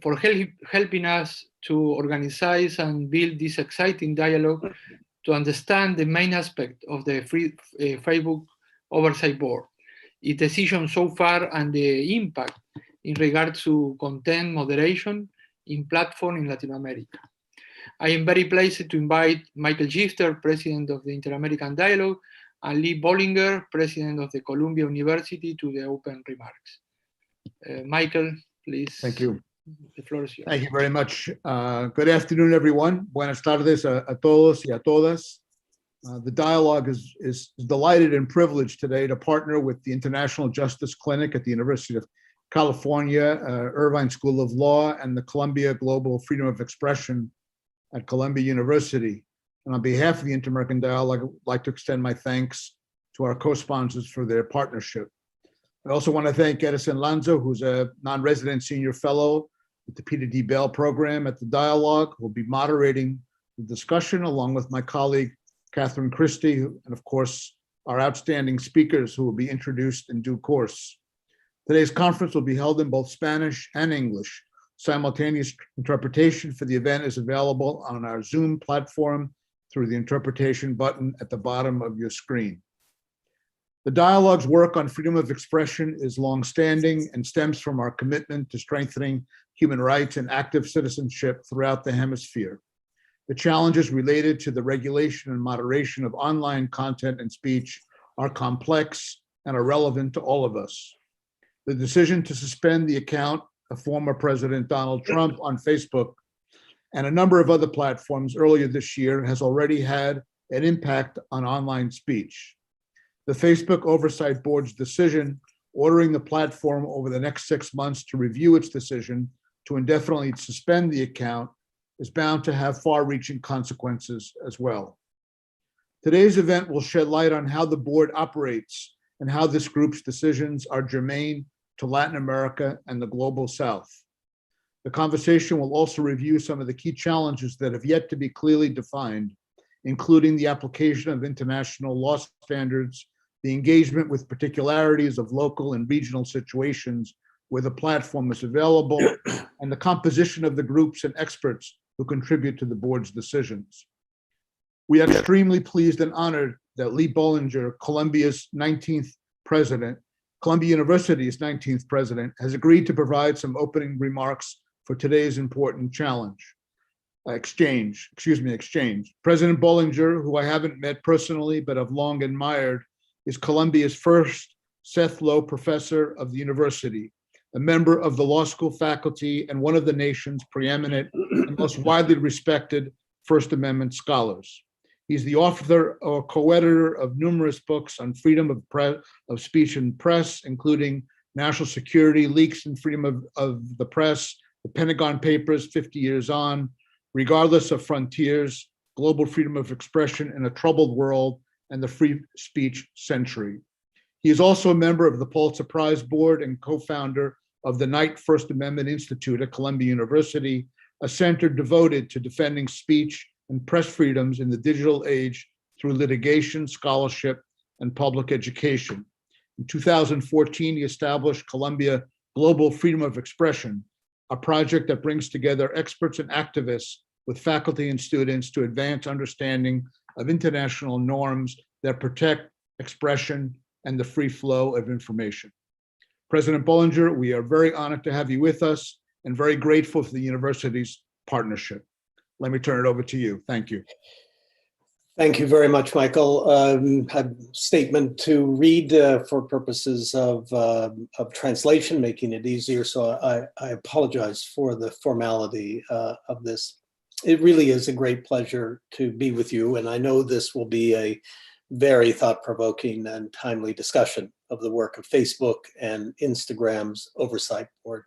for helping us to organize and build this exciting dialogue to understand the main aspect of the Facebook Oversight Board, its decision so far, and the impact in regards to content moderation in platform in Latin America. I am very pleased to invite Michael Gifter, President of the Inter-American Dialogue, and Lee Bollinger, President of the Columbia University, to the open remarks. Michael, please. Thank you. The floor is yours. Thank you very much. Good afternoon, everyone. Buenas tardes a todos y a todas. The dialogue is delighted and privileged today to partner with the International Justice Clinic at the University of California, Irvine School of Law, and the Columbia Global Freedom of Expression at Columbia University. And on behalf of the Inter-American Dialogue, I'd like to extend my thanks to our co-sponsors for their partnership. I also want to thank Edison Lanza, who's a non-resident senior fellow with the Peter D. Bell program at the Dialogue, who will be moderating the discussion along with my colleague, Catherine Christie, and of course, our outstanding speakers who will be introduced in due course. Today's conference will be held in both Spanish and English. Simultaneous interpretation for the event is available on our Zoom platform through the interpretation button at the bottom of your screen. The Dialogue's work on freedom of expression is longstanding and stems from our commitment to strengthening human rights and active citizenship throughout the hemisphere. The challenges related to the regulation and moderation of online content and speech are complex and are relevant to all of us. The decision to suspend the account of former President Donald Trump on Facebook and a number of other platforms earlier this year has already had an impact on online speech. The Facebook Oversight Board's decision ordering the platform over the next 6 months to review its decision to indefinitely suspend the account is bound to have far-reaching consequences as well. Today's event will shed light on how the board operates and how this group's decisions are germane to Latin America and the global South. The conversation will also review some of the key challenges that have yet to be clearly defined, including the application of international law standards, the engagement with particularities of local and regional situations where the platform is available, and the composition of the groups and experts who contribute to the board's decisions. We are extremely pleased and honored that Lee Bollinger, Columbia's 19th president, Columbia University's 19th president, has agreed to provide some opening remarks for today's important exchange. President Bollinger, who I haven't met personally but have long admired, is Columbia's first Seth Low Professor of the university, a member of the law school faculty, and one of the nation's preeminent and most widely respected First Amendment scholars. He's the author or co-editor of numerous books on freedom of speech and press, including National Security, Leaks and Freedom of the Press, the Pentagon Papers, 50 Years On, Regardless of Frontiers, Global Freedom of Expression in a Troubled World, and the Free Speech Century. He is also a member of the Pulitzer Prize Board and co-founder of the Knight First Amendment Institute at Columbia University, a center devoted to defending speech and press freedoms in the digital age through litigation, scholarship, and public education. In 2014, he established Columbia Global Freedom of Expression, a project that brings together experts and activists with faculty and students to advance understanding of international norms that protect expression and the free flow of information. President Bollinger, we are very honored to have you with us and very grateful for the university's partnership. Let me turn it over to you. Thank you. Thank you very much, Michael. A statement to read for purposes of translation, making it easier. So I apologize for the formality of this. It really is a great pleasure to be with you, and I know this will be a very thought-provoking and timely discussion of the work of Facebook and Instagram's Oversight Board.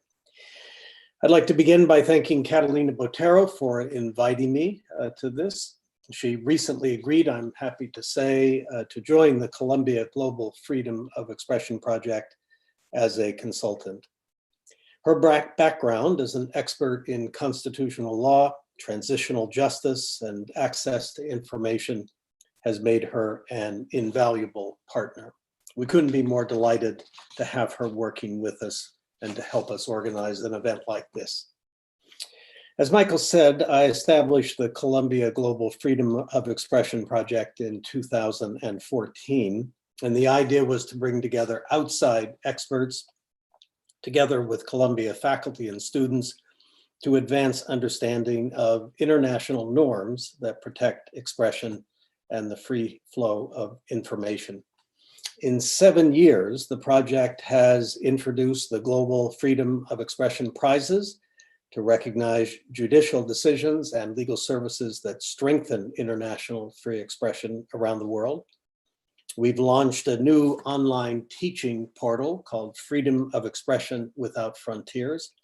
I'd like to begin by thanking Catalina Botero for inviting me to this. She recently agreed, I'm happy to say, to join the Columbia Global Freedom of Expression Project as a consultant. Her background as an expert in constitutional law, transitional justice, and access to information has made her an invaluable partner. We couldn't be more delighted to have her working with us and to help us organize an event like this. As Michael said, I established the Columbia Global Freedom of Expression Project in 2014, and the idea was to bring together outside experts together with Columbia faculty and students to advance understanding of international norms that protect expression and the free flow of information. In 7 years, the project has introduced the Global Freedom of Expression Prizes to recognize judicial decisions and legal services that strengthen international free expression around the world. We've launched a new online teaching portal called Freedom of Expression Without Frontiers,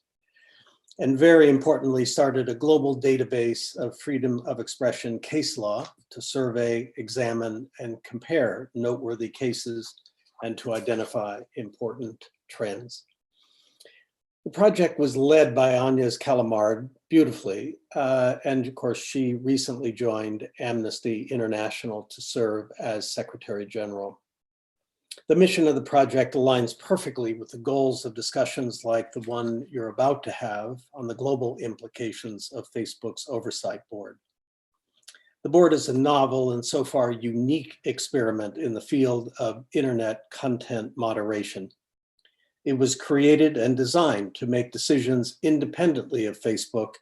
and very importantly, started a global database of freedom of expression case law to survey, examine, and compare noteworthy cases and to identify important trends. The project was led by Agnes Calamard beautifully, and of course, she recently joined Amnesty International to serve as Secretary General. The mission of the project aligns perfectly with the goals of discussions like the one you're about to have on the global implications of Facebook's Oversight Board. The board is a novel and so far unique experiment in the field of internet content moderation. It was created and designed to make decisions independently of Facebook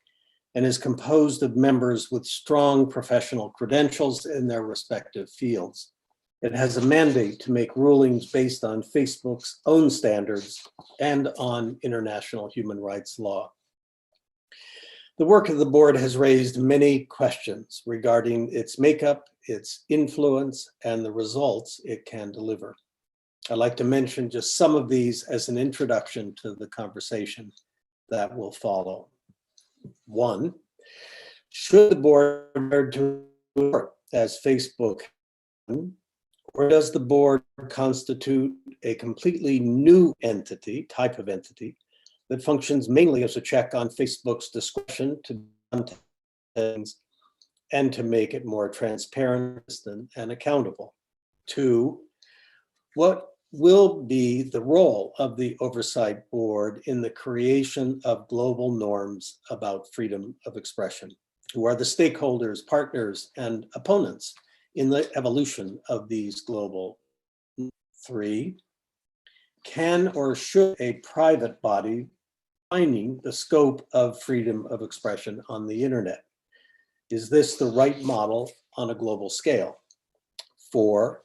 and is composed of members with strong professional credentials in their respective fields. It has a mandate to make rulings based on Facebook's own standards and on international human rights law. The work of the board has raised many questions regarding its makeup, its influence, and the results it can deliver. I'd like to mention just some of these as an introduction to the conversation that will follow. 1, should the board to work as Facebook, or does the board constitute a completely new entity, type of entity, that functions mainly as a check on Facebook's discretion to things and to make it more transparent and accountable? 2, what will be the role of the Oversight Board in the creation of global norms about freedom of expression? Who are the stakeholders, partners, and opponents in the evolution of these global? 3, can or should a private body defining the scope of freedom of expression on the internet? Is this the right model on a global scale? 4,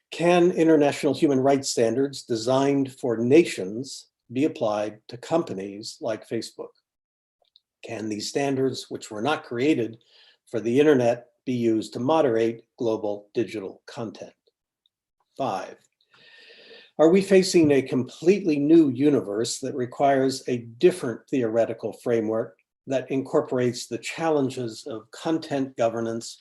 can international human rights standards designed for nations be applied to companies like Facebook? Can these standards, which were not created for the internet, be used to moderate global digital content? 5, are we facing a completely new universe that requires a different theoretical framework that incorporates the challenges of content governance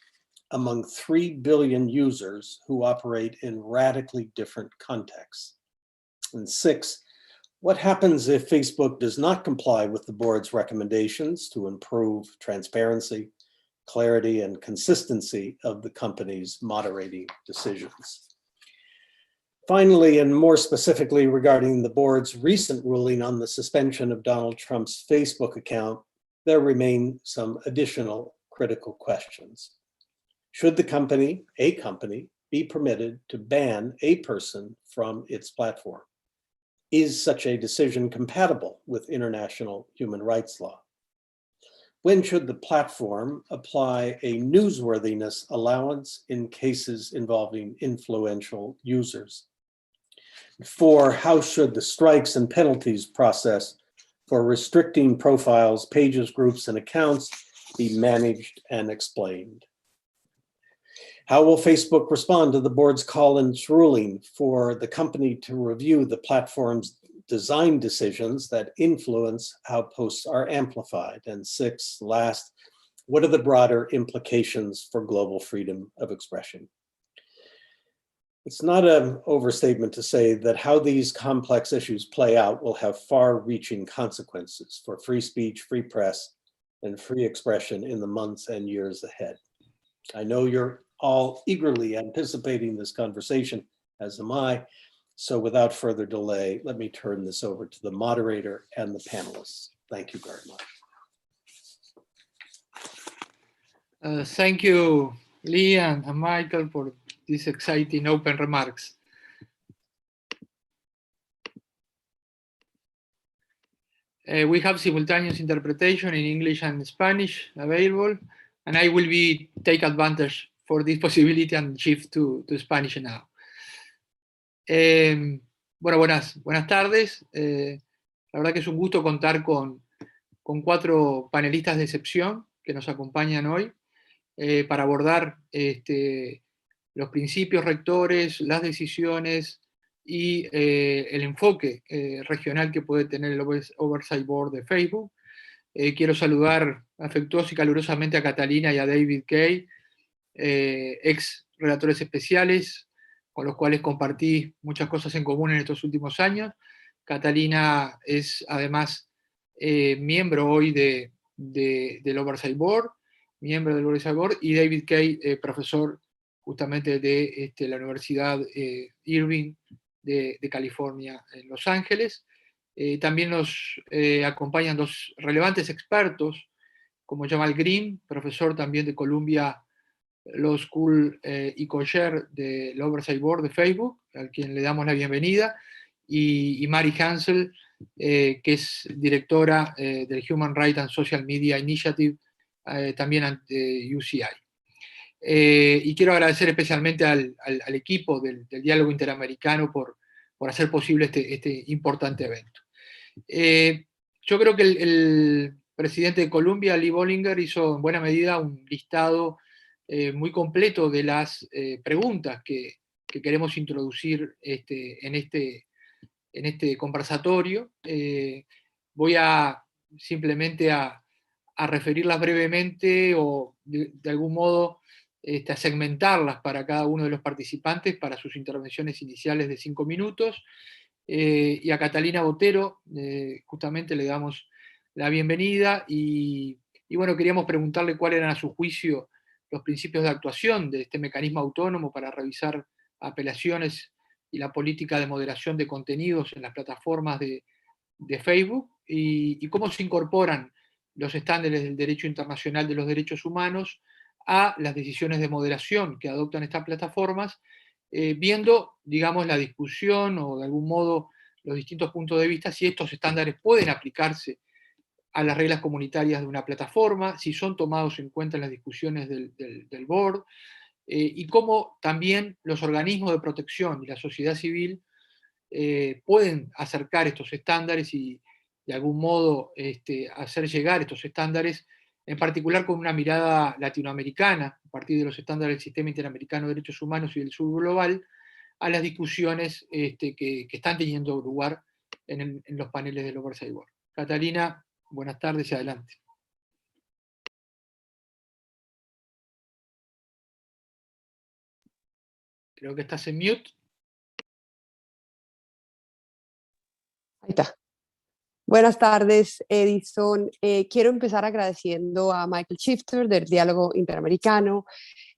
among 3 billion users who operate in radically different contexts? And 6, what happens if Facebook does not comply with the board's recommendations to improve transparency, clarity, and consistency of the company's moderating decisions? Finally, and more specifically regarding the board's recent ruling on the suspension of Donald Trump's Facebook account, there remain some additional critical questions. Should the company, a company, be permitted to ban a person from its platform? Is such a decision compatible with international human rights law? When should the platform apply a newsworthiness allowance in cases involving influential users? 4, how should the strikes and penalties process for restricting profiles, pages, groups, and accounts be managed and explained? How will Facebook respond to the board's call in its ruling for the company to review the platform's design decisions that influence how posts are amplified? And 6, last, what are the broader implications for global freedom of expression? It's not an overstatement to say that how these complex issues play out will have far-reaching consequences for free speech, free press, and free expression in the months and years ahead. I know you're all eagerly anticipating this conversation, as am I. So without further delay, let me turn this over to the moderator and the panelists. Thank you very much. Thank you, Lee and Michael, for these exciting open remarks. We have simultaneous interpretation in English and Spanish available, and I will take advantage for this possibility and shift to Spanish now. Bueno, buenas tardes. La verdad que es un gusto contar con 4 panelistas de excepción que nos acompañan hoy para abordar los principios rectores, las decisiones y el enfoque regional que puede tener el Oversight Board de Facebook. Quiero saludar afectuoso y calurosamente a Catalina y a David Kaye, ex relatores especiales, con los cuales compartí muchas cosas en común en estos últimos años. Catalina es además miembro hoy del Oversight Board, y David Kaye, profesor justamente de la Universidad Irvine de California en Los Ángeles. También nos acompañan 2 relevantes expertos, como Jamal Greene, profesor también de Columbia Law School y co-chair del Oversight Board de Facebook, a quien le damos la bienvenida, y Mary Hansel, que es directora del Human Rights and Social Media Initiative, también ante UCI. Y quiero agradecer especialmente al equipo del Diálogo Interamericano por hacer posible este importante evento. Yo creo que el presidente de Columbia, Lee Bollinger, hizo en buena medida un listado muy completo de las preguntas que queremos introducir en este conversatorio. Voy simplemente a referirlas brevemente o de algún modo a segmentarlas para cada uno de los participantes para sus intervenciones iniciales de 5 minutos. Y a Catalina Botero justamente le damos la bienvenida y bueno, queríamos preguntarle cuáles eran a su juicio los principios de actuación de este mecanismo autónomo para revisar apelaciones y la política de moderación de contenidos en las plataformas de Facebook y cómo se incorporan los estándares del derecho internacional de los derechos humanos a las decisiones de moderación que adoptan estas plataformas, viendo, digamos, la discusión o de algún modo los distintos puntos de vista, si estos estándares pueden aplicarse a las reglas comunitarias de una plataforma, si son tomados en cuenta en las discusiones del board, y cómo también los organismos de protección y la sociedad civil pueden acercar estos estándares y de algún modo hacer llegar estos estándares, en particular con una mirada latinoamericana, a partir de los estándares del Sistema Interamericano de Derechos Humanos y del Sur Global, a las discusiones que están teniendo lugar en los paneles del Oversight Board. Catalina, buenas tardes y adelante. Creo que estás en mute. Ahí está. Buenas tardes, Edison. Quiero empezar agradeciendo a Michael Shifter del Diálogo Interamericano,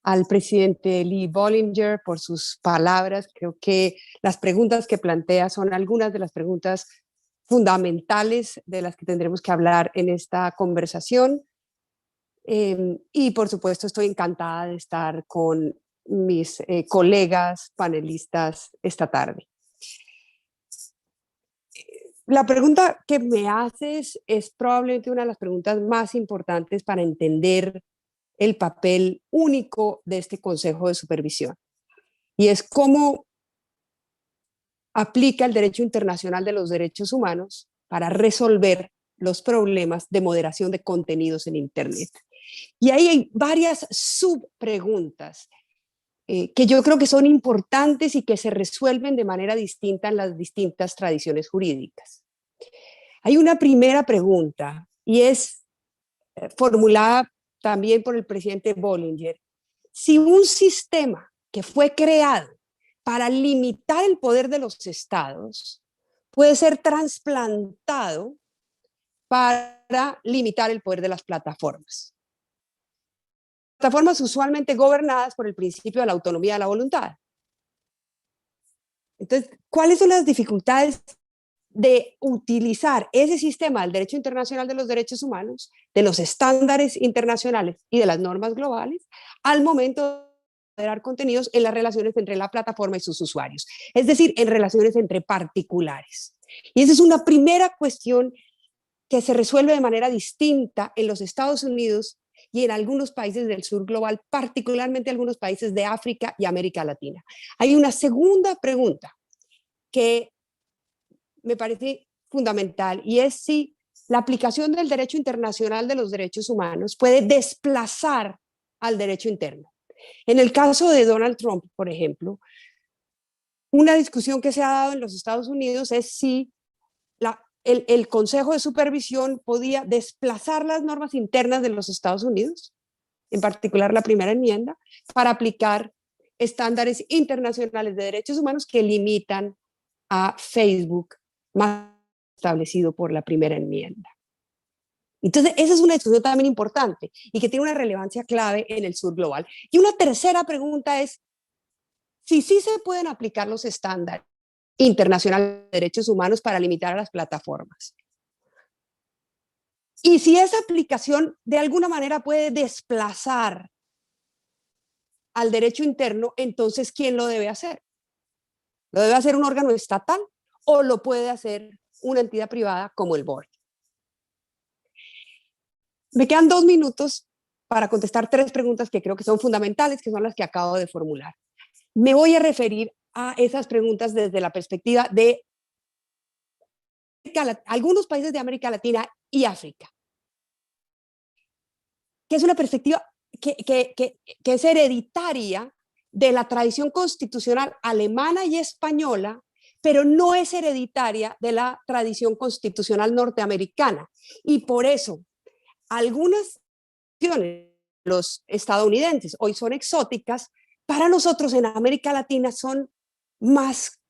al presidente Lee Bollinger por sus palabras. Creo que las preguntas que plantea son algunas de las preguntas fundamentales de las que tendremos que hablar en esta conversación. Y por supuesto estoy encantada de estar con mis colegas panelistas esta tarde. La pregunta que me haces es probablemente una de las preguntas más importantes para entender el papel único de este Consejo de Supervisión. Y es cómo aplica el derecho internacional de los derechos humanos para resolver los problemas de moderación de contenidos en Internet. Y ahí hay varias subpreguntas que yo creo que son importantes y que se resuelven de manera distinta en las distintas tradiciones jurídicas. Hay una primera pregunta y es formulada también por el presidente Bollinger. Si un sistema que fue creado para limitar el poder de los estados puede ser trasplantado para limitar el poder de las plataformas. Plataformas usualmente gobernadas por el principio de la autonomía de la voluntad. Entonces, ¿cuáles son las dificultades de utilizar ese sistema del derecho internacional de los derechos humanos, de los estándares internacionales y de las normas globales, al momento de moderar contenidos en las relaciones entre la plataforma y sus usuarios, es decir, en relaciones entre particulares. Y esa es una primera cuestión que se resuelve de manera distinta en los Estados Unidos y en algunos países del sur global, particularmente algunos países de África y América Latina. Hay una segunda pregunta que me parece fundamental, y es si la aplicación del derecho internacional de los derechos humanos puede desplazar al derecho interno. En el caso de Donald Trump, por ejemplo, una discusión que se ha dado en los Estados Unidos es si el Consejo de Supervisión podía desplazar las normas internas de los Estados Unidos, en particular la primera enmienda, para aplicar estándares internacionales de derechos humanos que limitan a Facebook, más establecido por la primera enmienda. Entonces, esa es una discusión también importante y que tiene una relevancia clave en el sur global. Y una tercera pregunta es si sí se pueden aplicar los estándares internacionales de derechos humanos para limitar a las plataformas. Y si esa aplicación de alguna manera puede desplazar al derecho interno, entonces, ¿quién lo debe hacer? ¿Lo debe hacer un órgano estatal o lo puede hacer una entidad privada como el board? Me quedan 2 minutos para contestar 3 preguntas que creo que son fundamentales, que son las que acabo de formular. Me voy a referir a esas preguntas desde la perspectiva de algunos países de América Latina y África, que es una perspectiva que es hereditaria de la tradición constitucional alemana y española, pero no es hereditaria de la tradición constitucional norteamericana. Y por eso, algunas decisiones de los estadounidenses hoy son exóticas, para nosotros en América Latina son más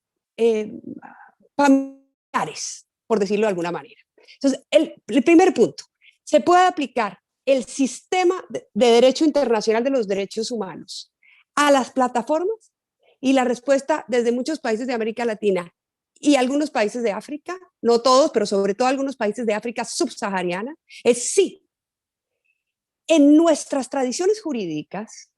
familiares, por decirlo de alguna manera. Entonces, el primer punto, se puede aplicar el sistema de derecho internacional de los derechos humanos a las plataformas, y la respuesta desde muchos países de América Latina y algunos países de África, no todos, pero sobre todo algunos países de África subsahariana, es sí. En nuestras tradiciones jurídicas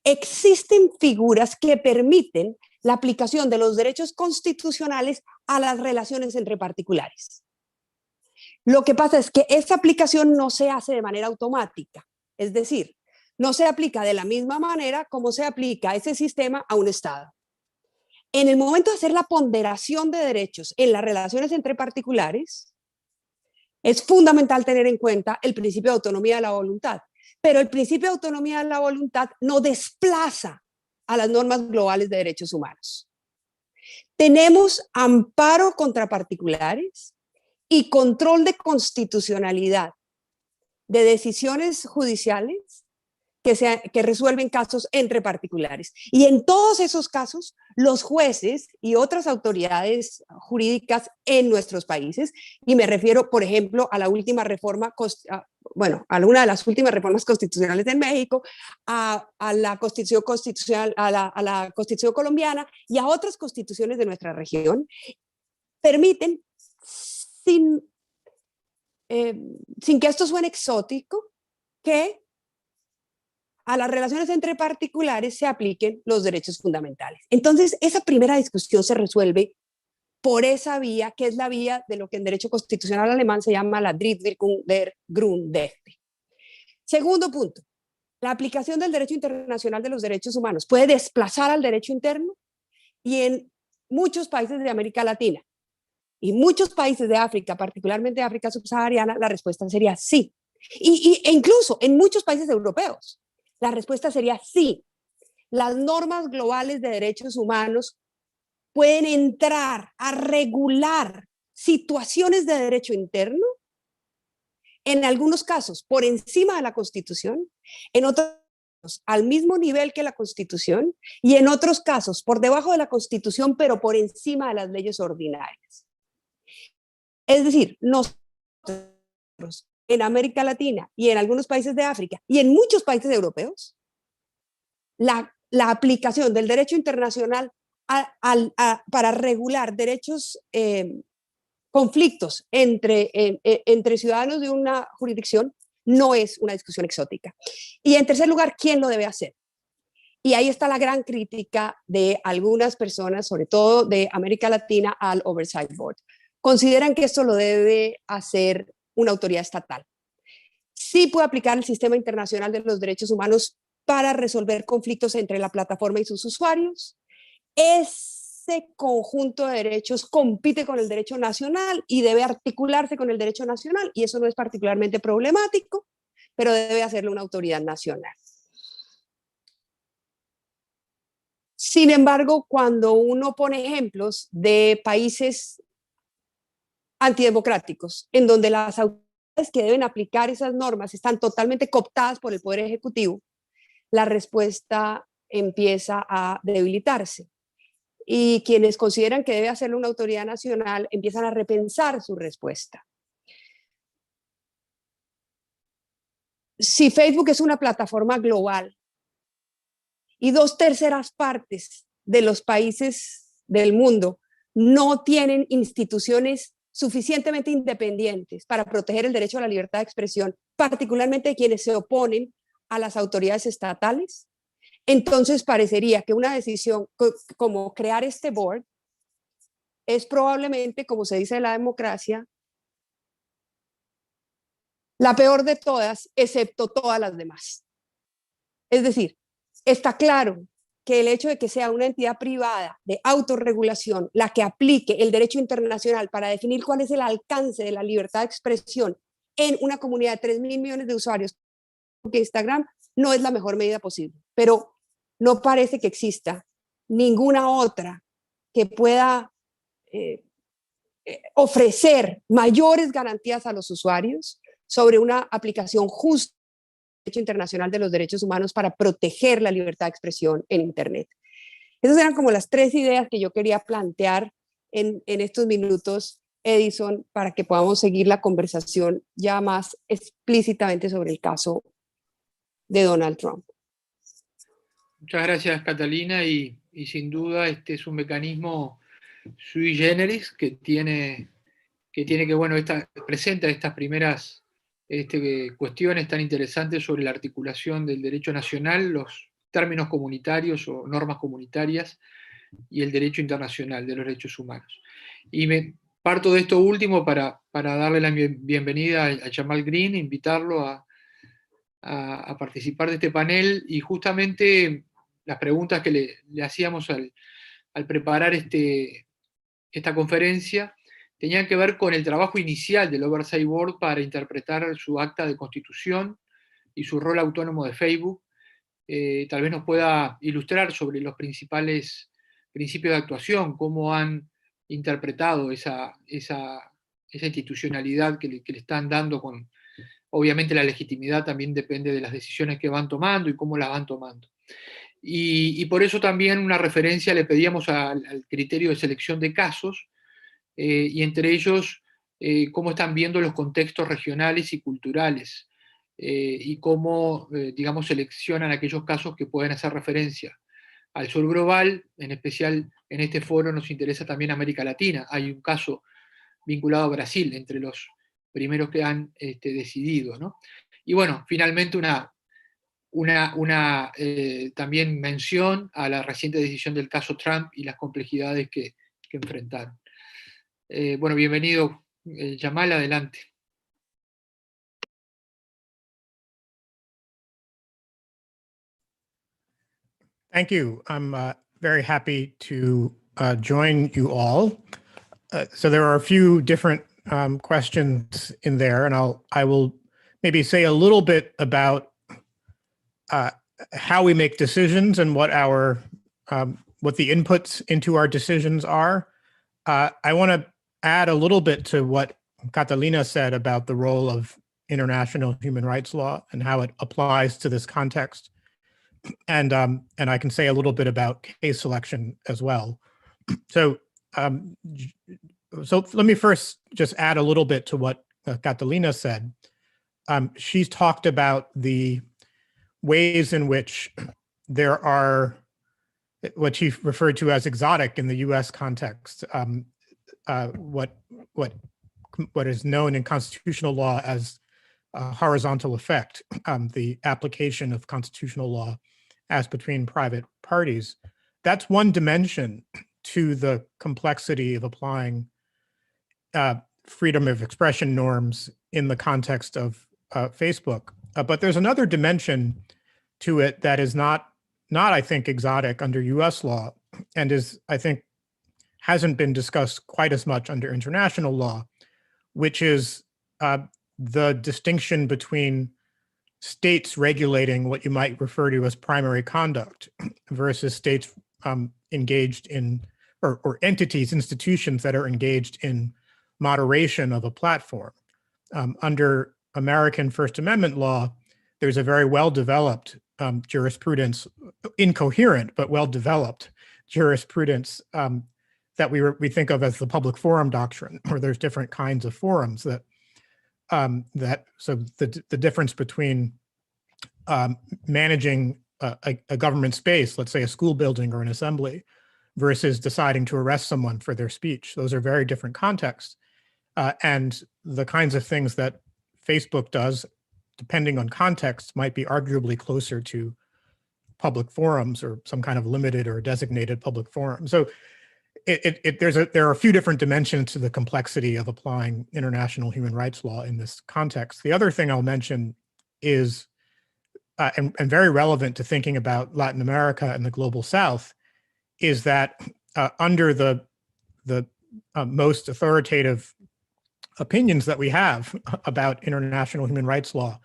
existen figuras que permiten la aplicación de los derechos constitucionales a las relaciones entre particulares. Lo que pasa es que esa aplicación no se hace de manera automática, es decir, no se aplica de la misma manera como se aplica ese sistema a un Estado. En el momento de hacer la ponderación de derechos en las relaciones entre particulares, es fundamental tener en cuenta el principio de autonomía de la voluntad, pero el principio de autonomía de la voluntad no desplaza a las normas globales de derechos humanos. Tenemos amparo contra particulares y control de constitucionalidad de decisiones judiciales que resuelven casos entre particulares. Y en todos esos casos, los jueces y otras autoridades jurídicas en nuestros países, y me refiero, por ejemplo, a la última reforma, a una de las últimas reformas constitucionales en México, a la Constitución constitucional, a la Constitución colombiana y a otras constituciones de nuestra región, permiten, sin que esto suene exótico, que a las relaciones entre particulares se apliquen los derechos fundamentales. Entonces, esa primera discusión se resuelve por esa vía, que es la vía de lo que en derecho constitucional alemán se llama la Drittwirkung der Grundrechte. Segundo punto, la aplicación del derecho internacional de los derechos humanos puede desplazar al derecho interno, y en muchos países de América Latina y muchos países de África, particularmente África subsahariana, la respuesta sería sí. E incluso en muchos países europeos, la respuesta sería sí. Las normas globales de derechos humanos pueden entrar a regular situaciones de derecho interno, en algunos casos por encima de la Constitución, en otros casos al mismo nivel que la Constitución, y en otros casos por debajo de la Constitución, pero por encima de las leyes ordinarias. Es decir, nosotros en América Latina y en algunos países de África y en muchos países europeos, la aplicación del derecho internacional para regular derechos conflictos entre ciudadanos de una jurisdicción no es una discusión exótica. Y en tercer lugar, ¿quién lo debe hacer? Y ahí está la gran crítica de algunas personas, sobre todo de América Latina, al Oversight Board. Consideran que esto lo debe hacer una autoridad estatal. Sí puede aplicar el sistema internacional de los derechos humanos para resolver conflictos entre la plataforma y sus usuarios. Ese conjunto de derechos compite con el derecho nacional y debe articularse con el derecho nacional, y eso no es particularmente problemático, pero debe hacerlo una autoridad nacional. Sin embargo, cuando uno pone ejemplos de países antidemocráticos, en donde las autoridades que deben aplicar esas normas están totalmente cooptadas por el Poder Ejecutivo, la respuesta empieza a debilitarse. Y quienes consideran que debe hacerlo una autoridad nacional empiezan a repensar su respuesta. Si Facebook es una plataforma global y 2/3 partes de los países del mundo no tienen instituciones suficientemente independientes para proteger el derecho a la libertad de expresión, particularmente de quienes se oponen a las autoridades estatales, entonces parecería que una decisión como crear este board es probablemente, como se dice de la democracia, la peor de todas, excepto todas las demás. Es decir, está claro que el hecho de que sea una entidad privada de autorregulación la que aplique el derecho internacional para definir cuál es el alcance de la libertad de expresión en una comunidad de 3.000 millones de usuarios que Instagram no es la mejor medida posible, pero no parece que exista ninguna otra que pueda ofrecer mayores garantías a los usuarios sobre una aplicación justa del derecho internacional de los derechos humanos para proteger la libertad de expresión en Internet. Esas eran como las 3 ideas que yo quería plantear en estos minutos, Edison, para que podamos seguir la conversación ya más explícitamente sobre el caso de Donald Trump. Muchas gracias, Catalina, y sin duda este es un mecanismo sui generis que bueno, presenta estas primeras cuestiones tan interesantes sobre la articulación del derecho nacional, los términos comunitarios o normas comunitarias y el derecho internacional de los derechos humanos. Y parto de esto último para darle la bienvenida a Jamal Greene, invitarlo a participar de este panel, y justamente las preguntas que le hacíamos al preparar esta conferencia tenían que ver con el trabajo inicial del Oversight Board para interpretar su acta de constitución y su rol autónomo de Facebook. Tal vez nos pueda ilustrar sobre los principales principios de actuación, cómo han interpretado esa institucionalidad que le están dando. Obviamente la legitimidad también depende de las decisiones que van tomando y cómo las van tomando. Y por eso también una referencia le pedíamos al criterio de selección de casos, y entre ellos cómo están viendo los contextos regionales y culturales, y cómo, digamos, seleccionan aquellos casos que pueden hacer referencia al sur global. En especial en este foro nos interesa también América Latina. Hay un caso vinculado a Brasil entre los primeros que han decidido, ¿no? Y bueno, finalmente también mención a la reciente decisión del caso Trump y las complejidades que enfrentaron. Bueno, bienvenido, Jamal, adelante. Thank you. I'm very happy to join you all. So there are a few different questions in there, and I will maybe say a little bit about how we make decisions and what the inputs into our decisions are. I want to add a little bit to what Catalina said about the role of international human rights law and how it applies to this context. And I can say a little bit about case selection as well. So let me first just add a little bit to what Catalina said. She's talked about the ways in which there are what she referred to as exotic in the US context, what is known in constitutional law as horizontal effect, the application of constitutional law as between private parties. That's one dimension to the complexity of applying freedom of expression norms in the context of Facebook. But there's another dimension to it that is not, I think, exotic under US law, and is, I think, hasn't been discussed quite as much under international law, which is the distinction between states regulating what you might refer to as primary conduct versus states engaged in, or entities, institutions that are engaged in moderation of a platform. Under American First Amendment law, there's a very well-developed jurisprudence, incoherent but well-developed jurisprudence that we think of as the public forum doctrine, where there's different kinds of forums that so the difference between managing a government space, let's say a school building or an assembly, versus deciding to arrest someone for their speech. Those are very different contexts. And the kinds of things that Facebook does, depending on context, might be arguably closer to public forums or some kind of limited or designated public forum. So there are a few different dimensions to the complexity of applying international human rights law in this context. The other thing I'll mention is, and very relevant to thinking about Latin America and the global South, is that under the most authoritative opinions that we have about international human rights law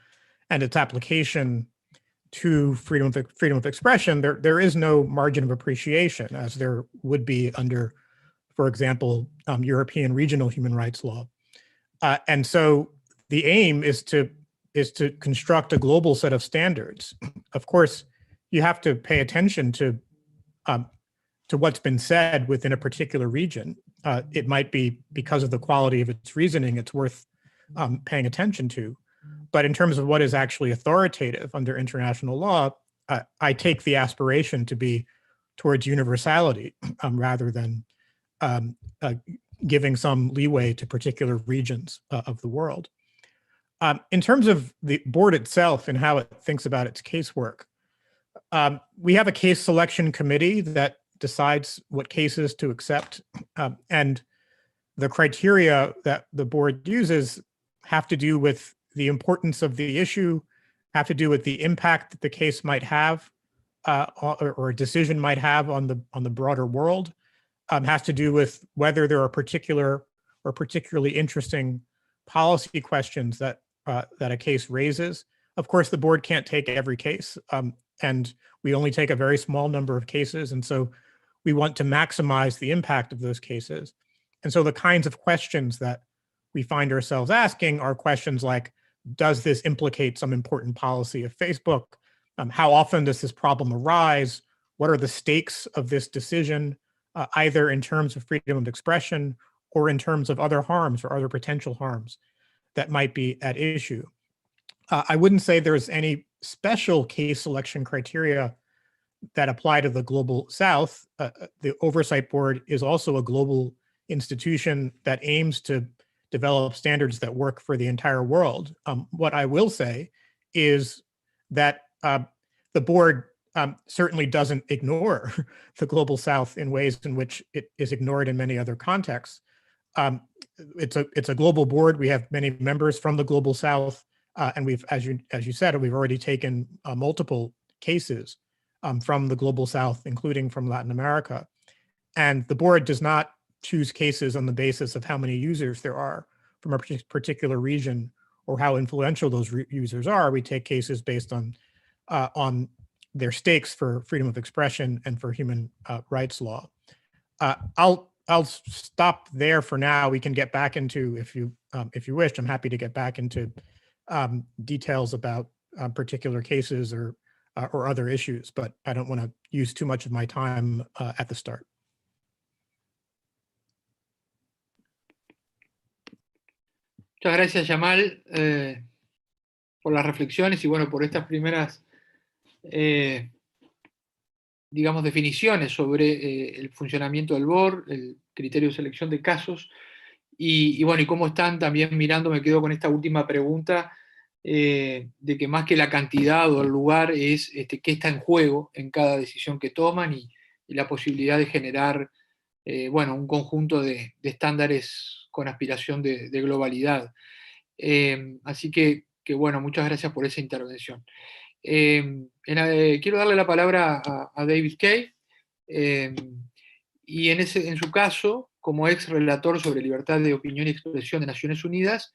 and its application to freedom of expression, there is no margin of appreciation, as there would be under, for example, European regional human rights law. And so the aim is to construct a global set of standards. Of course, you have to pay attention to what's been said within a particular region. It might be because of the quality of its reasoning, it's worth paying attention to. But in terms of what is actually authoritative under international law, I take the aspiration to be towards universality rather than giving some leeway to particular regions of the world. In terms of the board itself and how it thinks about its casework, we have a case selection committee that decides what cases to accept, and the criteria that the board uses have to do with the importance of the issue, have to do with the impact that the case might have or a decision might have on the broader world, has to do with whether there are particular or particularly interesting policy questions that a case raises. Of course, the board can't take every case, and we only take a very small number of cases, and so we want to maximize the impact of those cases. And so the kinds of questions that we find ourselves asking are questions like, does this implicate some important policy of Facebook? How often does this problem arise? What are the stakes of this decision, either in terms of freedom of expression or in terms of other harms or other potential harms that might be at issue? I wouldn't say there's any special case selection criteria that apply to the global South. The Oversight Board is also a global institution that aims to develop standards that work for the entire world. What I will say is that the board certainly doesn't ignore the global South in ways in which it is ignored in many other contexts. It's a global board. We have many members from the global South, and we've, as you said, we've already taken multiple cases from the global South, including from Latin America. And the board does not choose cases on the basis of how many users there are from a particular region or how influential those users are. We take cases based on their stakes for freedom of expression and for human rights law. I'll stop there for now. We can get back into, if you wish, I'm happy to get back into details about particular cases or other issues, but I don't want to use too much of my time at the start. Muchas gracias, Jamal, por las reflexiones y bueno, por estas primeras digamos, definiciones sobre el funcionamiento del board, el criterio de selección de casos, y bueno, y cómo están también mirando, me quedo con esta última pregunta, de que más que la cantidad o el lugar es qué está en juego en cada decisión que toman y la posibilidad de generar, bueno, un conjunto de estándares con aspiración de globalidad. Así que, bueno, muchas gracias por esa intervención. Quiero darle la palabra a David Kaye, y en su caso, como ex relator sobre libertad de opinión y expresión de Naciones Unidas,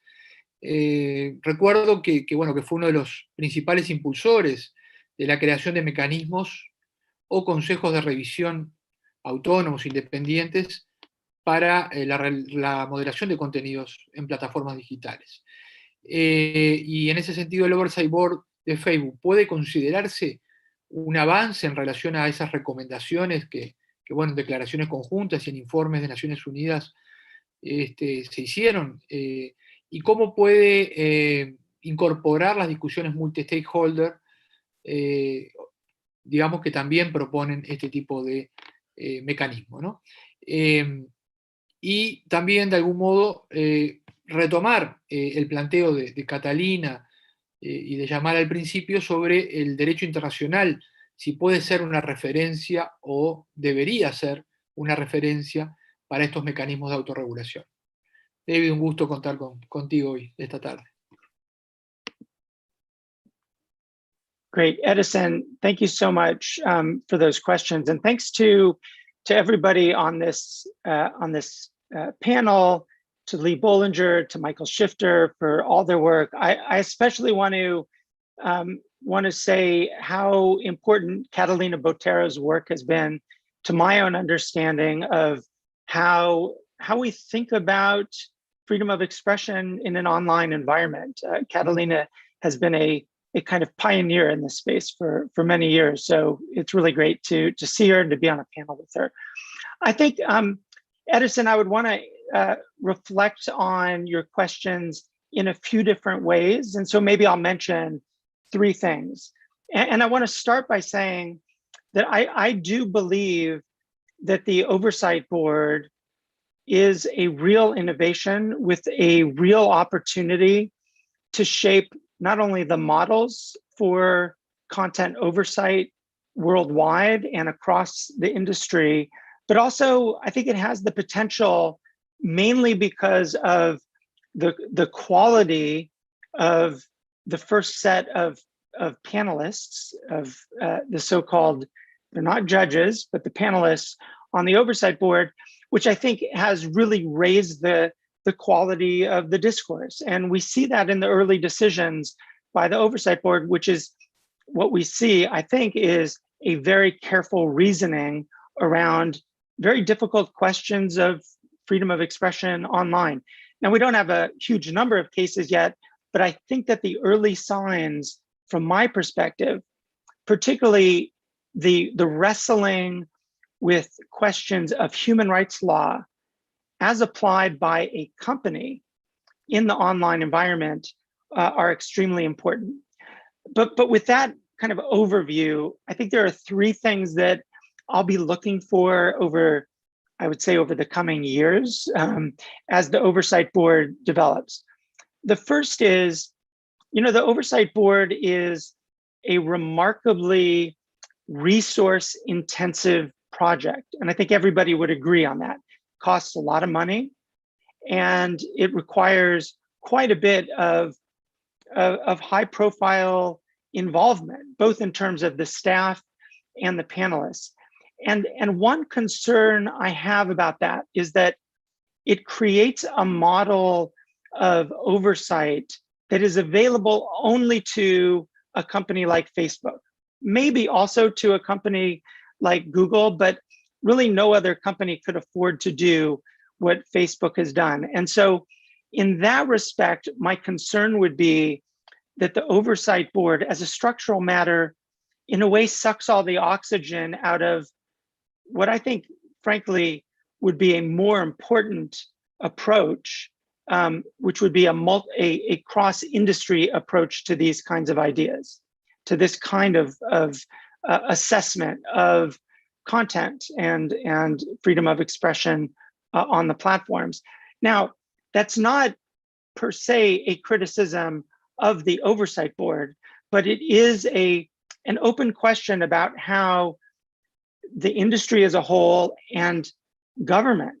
recuerdo que fue uno de los principales impulsores de la creación de mecanismos o consejos de revisión autónomos, independientes, para la moderación de contenidos en plataformas digitales. Y en ese sentido, el Oversight Board de Facebook puede considerarse un avance en relación a esas recomendaciones que bueno, en declaraciones conjuntas y en informes de Naciones Unidas se hicieron, y cómo puede incorporar las discusiones multi-stakeholder, digamos, que también proponen este tipo de mecanismo, ¿no? Y también, de algún modo, retomar el planteo de Catalina y de Jamal al principio sobre el derecho internacional, si puede ser una referencia o debería ser una referencia para estos mecanismos de autorregulación. David, un gusto contar contigo hoy, esta tarde. Great, Edison, thank you so much for those questions, and thanks to everybody on this panel, to Lee Bollinger, to Michael Shifter for all their work. I especially want to say how important Catalina Botero's work has been to my own understanding of how we think about freedom of expression in an online environment. Catalina has been a kind of pioneer in this space for many years, so it's really great to see her and to be on a panel with her. I think, Edison, I would want to reflect on your questions in a few different ways, and so maybe I'll mention 3 things. And I want to start by saying that I do believe that the Oversight Board is a real innovation with a real opportunity to shape not only the models for content oversight worldwide and across the industry, but also I think it has the potential, mainly because of the quality of the first set of panelists, of the so-called, they're not judges, but the panelists on the Oversight Board, which I think has really raised the quality of the discourse. And we see that in the early decisions by the Oversight Board, which is what we see, I think, is a very careful reasoning around very difficult questions of freedom of expression online. Now, we don't have a huge number of cases yet, but I think that the early signs, from my perspective, particularly the wrestling with questions of human rights law as applied by a company in the online environment, are extremely important. But with that kind of overview, I think there are 3 things that I'll be looking for over, I would say, over the coming years as the Oversight Board develops. The first is, the Oversight Board is a remarkably resource-intensive project, and I think everybody would agree on that. It costs a lot of money, and it requires quite a bit of high-profile involvement, both in terms of the staff and the panelists. And one concern I have about that is that it creates a model of oversight that is available only to a company like Facebook, maybe also to a company like Google, but really no other company could afford to do what Facebook has done. And so in that respect, my concern would be that the Oversight Board, as a structural matter, in a way sucks all the oxygen out of what I think, frankly, would be a more important approach, which would be a cross-industry approach to these kinds of ideas, to this kind of assessment of content and freedom of expression on the platforms. Now, that's not per se a criticism of the Oversight Board, but it is an open question about how the industry as a whole and government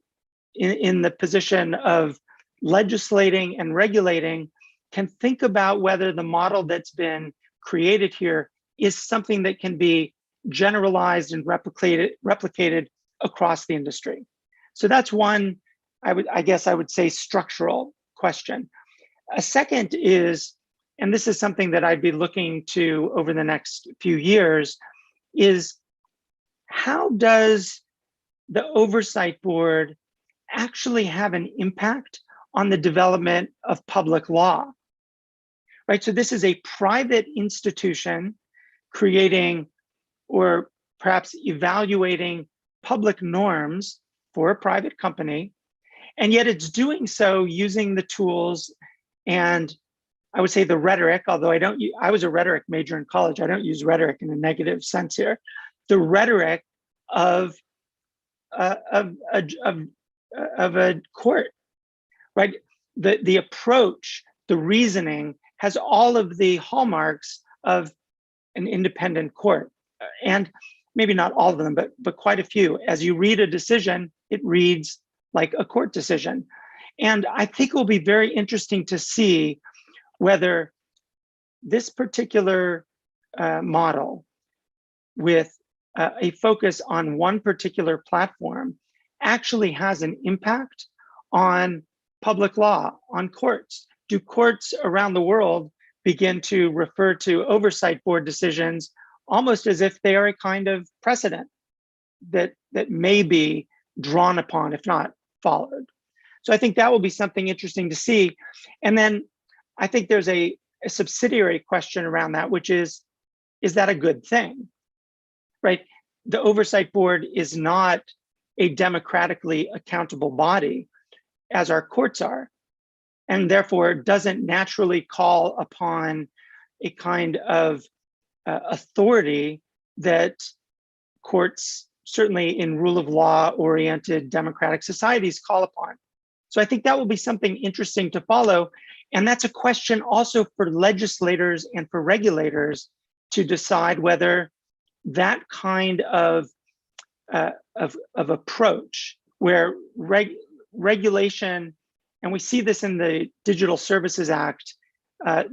in the position of legislating and regulating can think about whether the model that's been created here is something that can be generalized and replicated across the industry. So that's one, I guess I would say, structural question. A second is, and this is something that I'd be looking to over the next few years, is how does the Oversight Board actually have an impact on the development of public law, right? So this is a private institution creating or perhaps evaluating public norms for a private company, and yet it's doing so using the tools and I would say the rhetoric, although I was a rhetoric major in college, I don't use rhetoric in a negative sense here, the rhetoric of a court, right? The approach, the reasoning has all of the hallmarks of an independent court, and maybe not all of them, but quite a few. As you read a decision, it reads like a court decision. And I think it will be very interesting to see whether this particular model with a focus on one particular platform actually has an impact on public law, on courts. Do courts around the world begin to refer to Oversight Board decisions almost as if they are a kind of precedent that may be drawn upon, if not followed? So I think that will be something interesting to see. And then I think there's a subsidiary question around that, which is that a good thing, right? The Oversight Board is not a democratically accountable body, as our courts are, and therefore doesn't naturally call upon a kind of authority that courts, certainly in rule of law oriented democratic societies, call upon. So I think that will be something interesting to follow. And that's a question also for legislators and for regulators to decide whether that kind of approach where regulation, and we see this in the Digital Services Act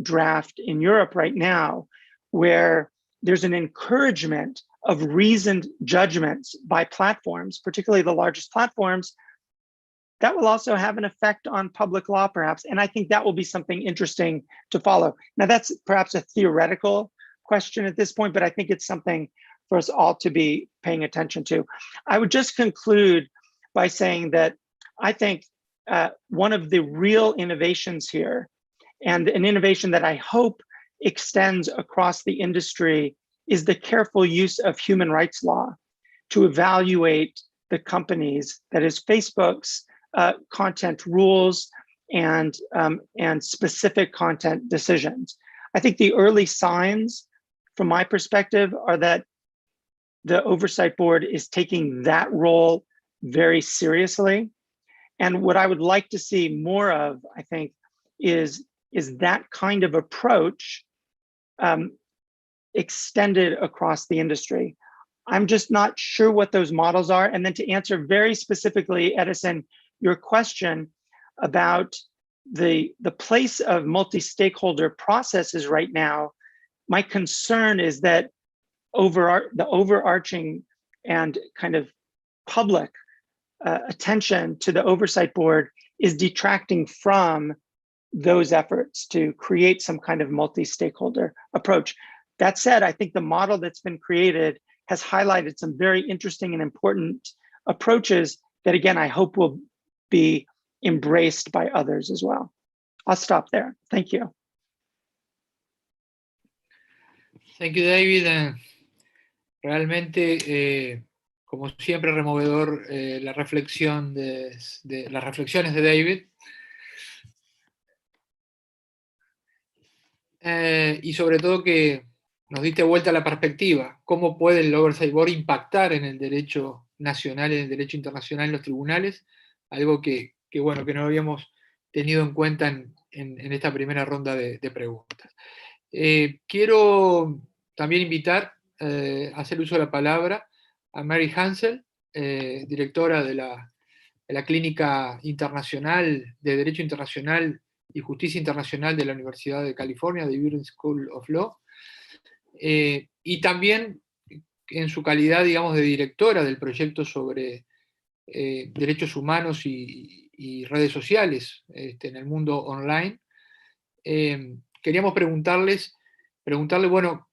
draft in Europe right now, where there's an encouragement of reasoned judgments by platforms, particularly the largest platforms, that will also have an effect on public law, perhaps. And I think that will be something interesting to follow. Now, that's perhaps a theoretical question at this point, but I think it's something for us all to be paying attention to. I would just conclude by saying that I think one of the real innovations here, and an innovation that I hope extends across the industry, is the careful use of human rights law to evaluate the companies, that is Facebook's content rules and specific content decisions. I think the early signs, from my perspective, are that the Oversight Board is taking that role very seriously. And what I would like to see more of, I think, is that kind of approach extended across the industry. I'm just not sure what those models are. And then to answer very specifically, Edison, your question about the place of multi-stakeholder processes right now, my concern is that the overarching and kind of public attention to the Oversight Board is detracting from those efforts to create some kind of multi-stakeholder approach. That said, I think the model that's been created has highlighted some very interesting and important approaches that, again, I hope will be embraced by others as well. I'll stop there. Thank you. Thank you, David. Realmente, como siempre, removedor la reflexión de las reflexiones de David. Y sobre todo que nos diste vuelta la perspectiva. ¿Cómo puede el Oversight Board impactar en el derecho nacional, en el derecho internacional, en los tribunales? Algo que bueno, que no habíamos tenido en cuenta en esta primera ronda de preguntas. Quiero también invitar a hacer uso de la palabra a Mary Hansel, directora de la Clínica Internacional de Derecho Internacional y Justicia Internacional de la Universidad de California, de Irvine School of Law, y también en su calidad, digamos, de directora del proyecto sobre derechos humanos y redes sociales en el mundo online. Queríamos preguntarle, bueno,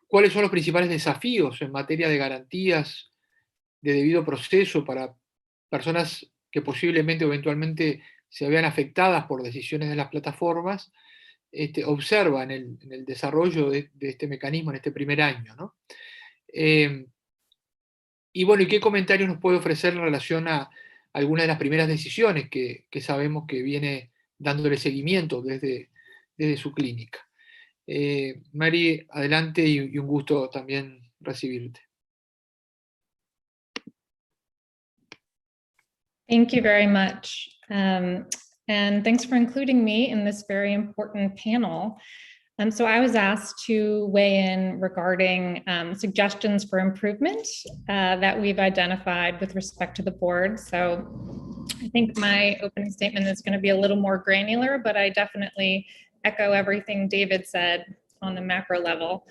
¿cuáles son los principales desafíos en materia de garantías de debido proceso para personas que posiblemente o eventualmente se vean afectadas por decisiones de las plataformas, observan en el desarrollo de este mecanismo en este primer año, ¿no? Y bueno, ¿y qué comentarios nos puede ofrecer en relación a algunas de las primeras decisiones que sabemos que viene dándole seguimiento desde su clínica? Mary, adelante y un gusto también recibirte. Thank you very much. And thanks for including me in this very important panel. So I was asked to weigh in regarding suggestions for improvement that we've identified with respect to the board. So I think my opening statement is going to be a little more granular, but I definitely echo everything David said on the macro level.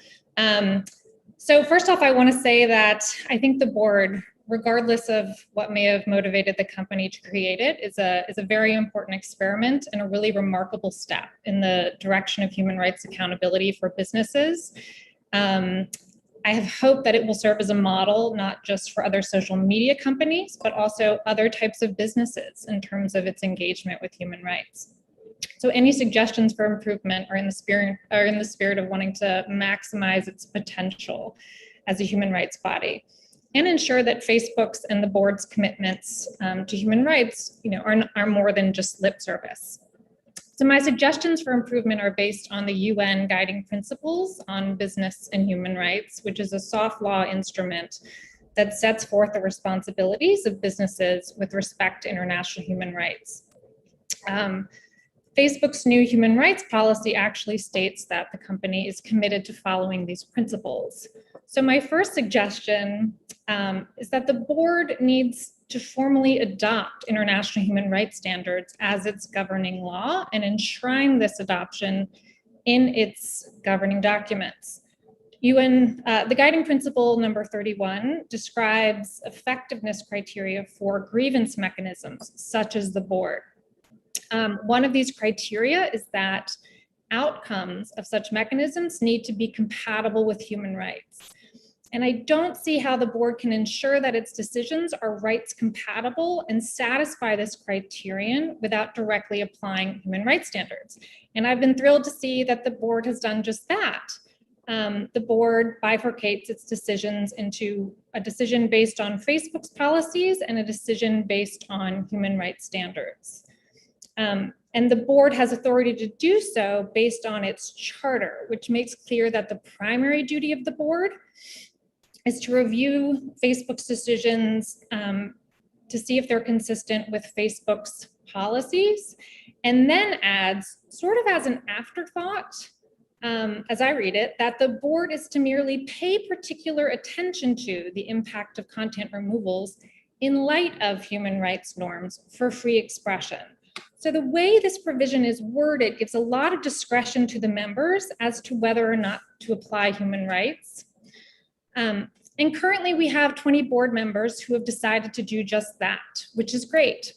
So first off, I want to say that I think the board, regardless of what may have motivated the company to create it, is a very important experiment and a really remarkable step in the direction of human rights accountability for businesses. I have hope that it will serve as a model, not just for other social media companies, but also other types of businesses in terms of its engagement with human rights. So any suggestions for improvement are in the spirit of wanting to maximize its potential as a human rights body, and ensure that Facebook's and the board's commitments to human rights, are more than just lip service. So my suggestions for improvement are based on the UN Guiding Principles on Business and Human Rights, which is a soft law instrument that sets forth the responsibilities of businesses with respect to international human rights. Facebook's new human rights policy actually states that the company is committed to following these principles. So my first suggestion is that the board needs to formally adopt international human rights standards as its governing law and enshrine this adoption in its governing documents. The guiding principle number 31 describes effectiveness criteria for grievance mechanisms, such as the board. One of these criteria is that outcomes of such mechanisms need to be compatible with human rights. And I don't see how the board can ensure that its decisions are rights compatible and satisfy this criterion without directly applying human rights standards. And I've been thrilled to see that the board has done just that. The board bifurcates its decisions into a decision based on Facebook's policies and a decision based on human rights standards. And the board has authority to do so based on its charter, which makes clear that the primary duty of the board is to review Facebook's decisions to see if they're consistent with Facebook's policies, and then adds, sort of as an afterthought, as I read it, that the board is to merely pay particular attention to the impact of content removals in light of human rights norms for free expression. So the way this provision is worded gives a lot of discretion to the members as to whether or not to apply human rights. And currently we have 20 board members who have decided to do just that, which is great.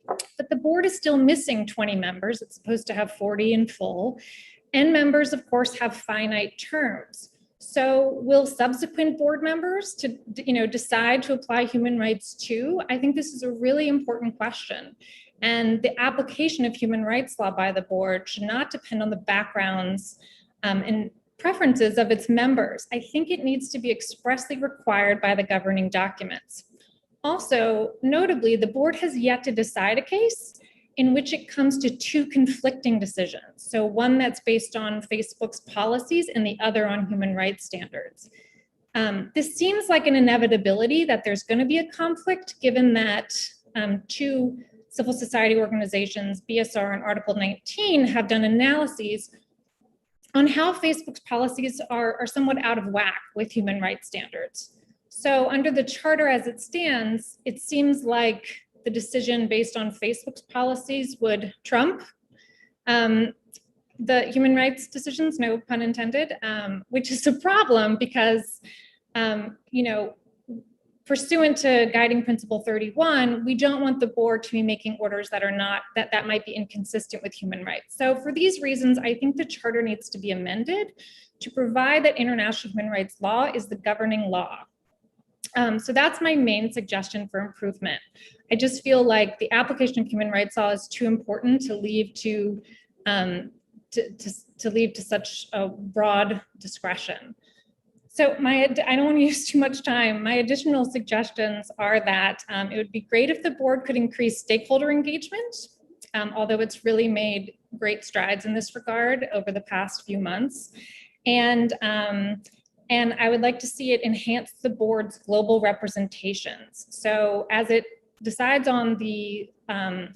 But the board is still missing 20 members. It's supposed to have 40 in full. And members, of course, have finite terms. So will subsequent board members decide to apply human rights too? I think this is a really important question. And the application of human rights law by the board should not depend on the backgrounds and preferences of its members. I think it needs to be expressly required by the governing documents. Also, notably, the board has yet to decide a case in which it comes to two conflicting decisions. So one that's based on Facebook's policies and the other on human rights standards. This seems like an inevitability that there's going to be a conflict, given that two civil society organizations, BSR and Article 19, have done analyses on how Facebook's policies are somewhat out of whack with human rights standards. So under the charter as it stands, it seems like the decision based on Facebook's policies would trump the human rights decisions, no pun intended, which is a problem because, you know, pursuant to Guiding Principle 31, we don't want the board to be making orders that are not, that might be inconsistent with human rights. So for these reasons, I think the charter needs to be amended to provide that international human rights law is the governing law. So that's my main suggestion for improvement. I just feel like the application of human rights law is too important to leave to such a broad discretion. So I don't want to use too much time. My additional suggestions are that it would be great if the board could increase stakeholder engagement, although it's really made great strides in this regard over the past few months. And I would like to see it enhance the board's global representations. So as it decides on the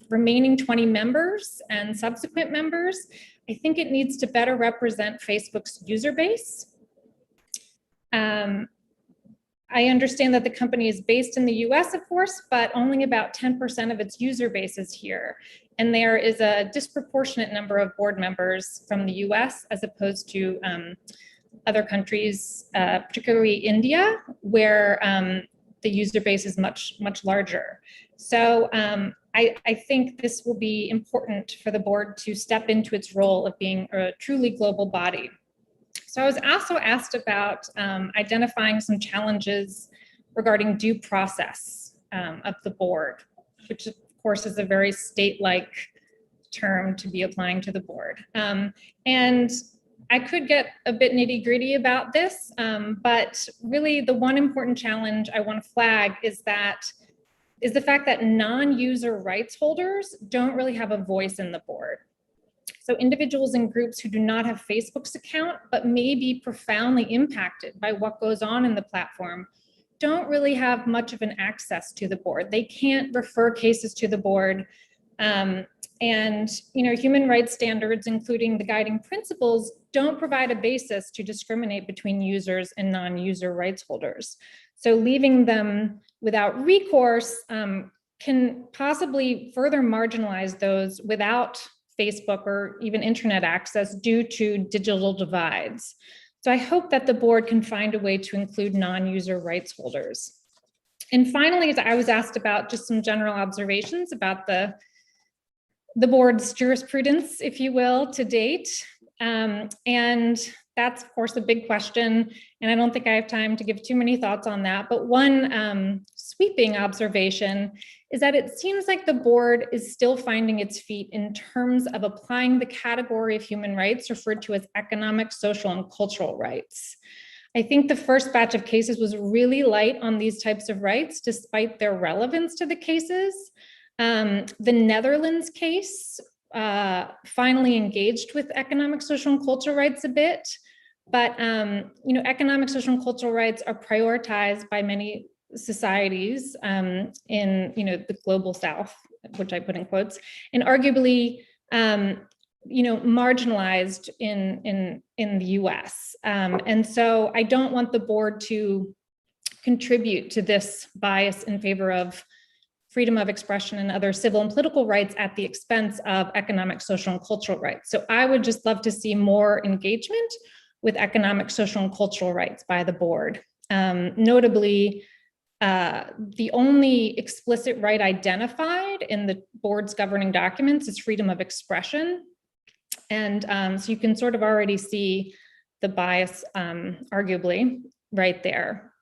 remaining 20 members and subsequent members, I think it needs to better represent Facebook's user base. I understand that the company is based in the US, of course, but only about 10% of its user base is here. And there is a disproportionate number of board members from the US as opposed to other countries, particularly India, where the user base is much larger. So I think this will be important for the board to step into its role of being a truly global body. So I was also asked about identifying some challenges regarding due process of the board, which of course is a very state-like term to be applying to the board. And I could get a bit nitty-gritty about this, but really the one important challenge I want to flag is the fact that non-user rights holders don't really have a voice in the board. So individuals and groups who do not have Facebook's account, but may be profoundly impacted by what goes on in the platform, don't really have much of an access to the board. They can't refer cases to the board. And you know, human rights standards, including the guiding principles, don't provide a basis to discriminate between users and non-user rights holders. So leaving them without recourse can possibly further marginalize those without Facebook or even internet access due to digital divides. So I hope that the board can find a way to include non-user rights holders. And finally, I was asked about just some general observations about the board's jurisprudence, if you will, to date. And that's, of course, a big question. And I don't think I have time to give too many thoughts on that. But one sweeping observation is that it seems like the board is still finding its feet in terms of applying the category of human rights referred to as economic, social, and cultural rights. I think the first batch of cases was really light on these types of rights, despite their relevance to the cases. The Netherlands case finally engaged with economic, social, and cultural rights a bit, but you know, economic, social, and cultural rights are prioritized by many societies in the global South, which I put in quotes, and arguably you know, marginalized in the US. And so I don't want the board to contribute to this bias in favor of freedom of expression and other civil and political rights at the expense of economic, social, and cultural rights. So I would just love to see more engagement with economic, social, and cultural rights by the board. Notably, the only explicit right identified in the board's governing documents is freedom of expression. And so you can sort of already see the bias, arguably, right there.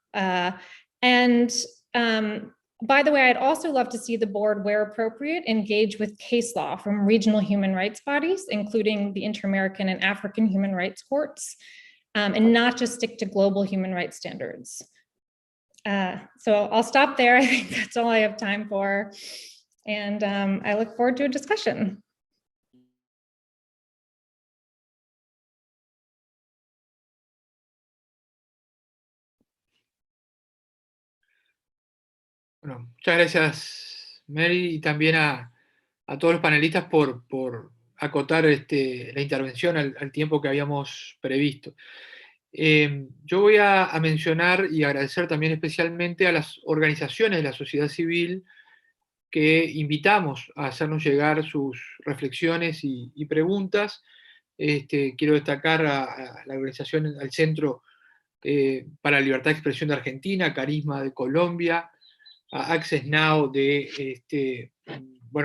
By the way, I'd also love to see the board, where appropriate, engage with case law from regional human rights bodies, including the Inter-American and African human rights courts, and not just stick to global human rights standards. So I'll stop there. I think that's all I have time for. And I look forward to a discussion. Bueno, muchas gracias, Mary, y también a todos los panelistas por acotar la intervención al tiempo que habíamos previsto. Yo voy a mencionar y agradecer también especialmente a las organizaciones de la sociedad civil que invitamos a hacernos llegar sus reflexiones y preguntas. Quiero destacar a la organización, al Centro para la Libertad de Expresión de Argentina, Carisma de Colombia, a Access Now que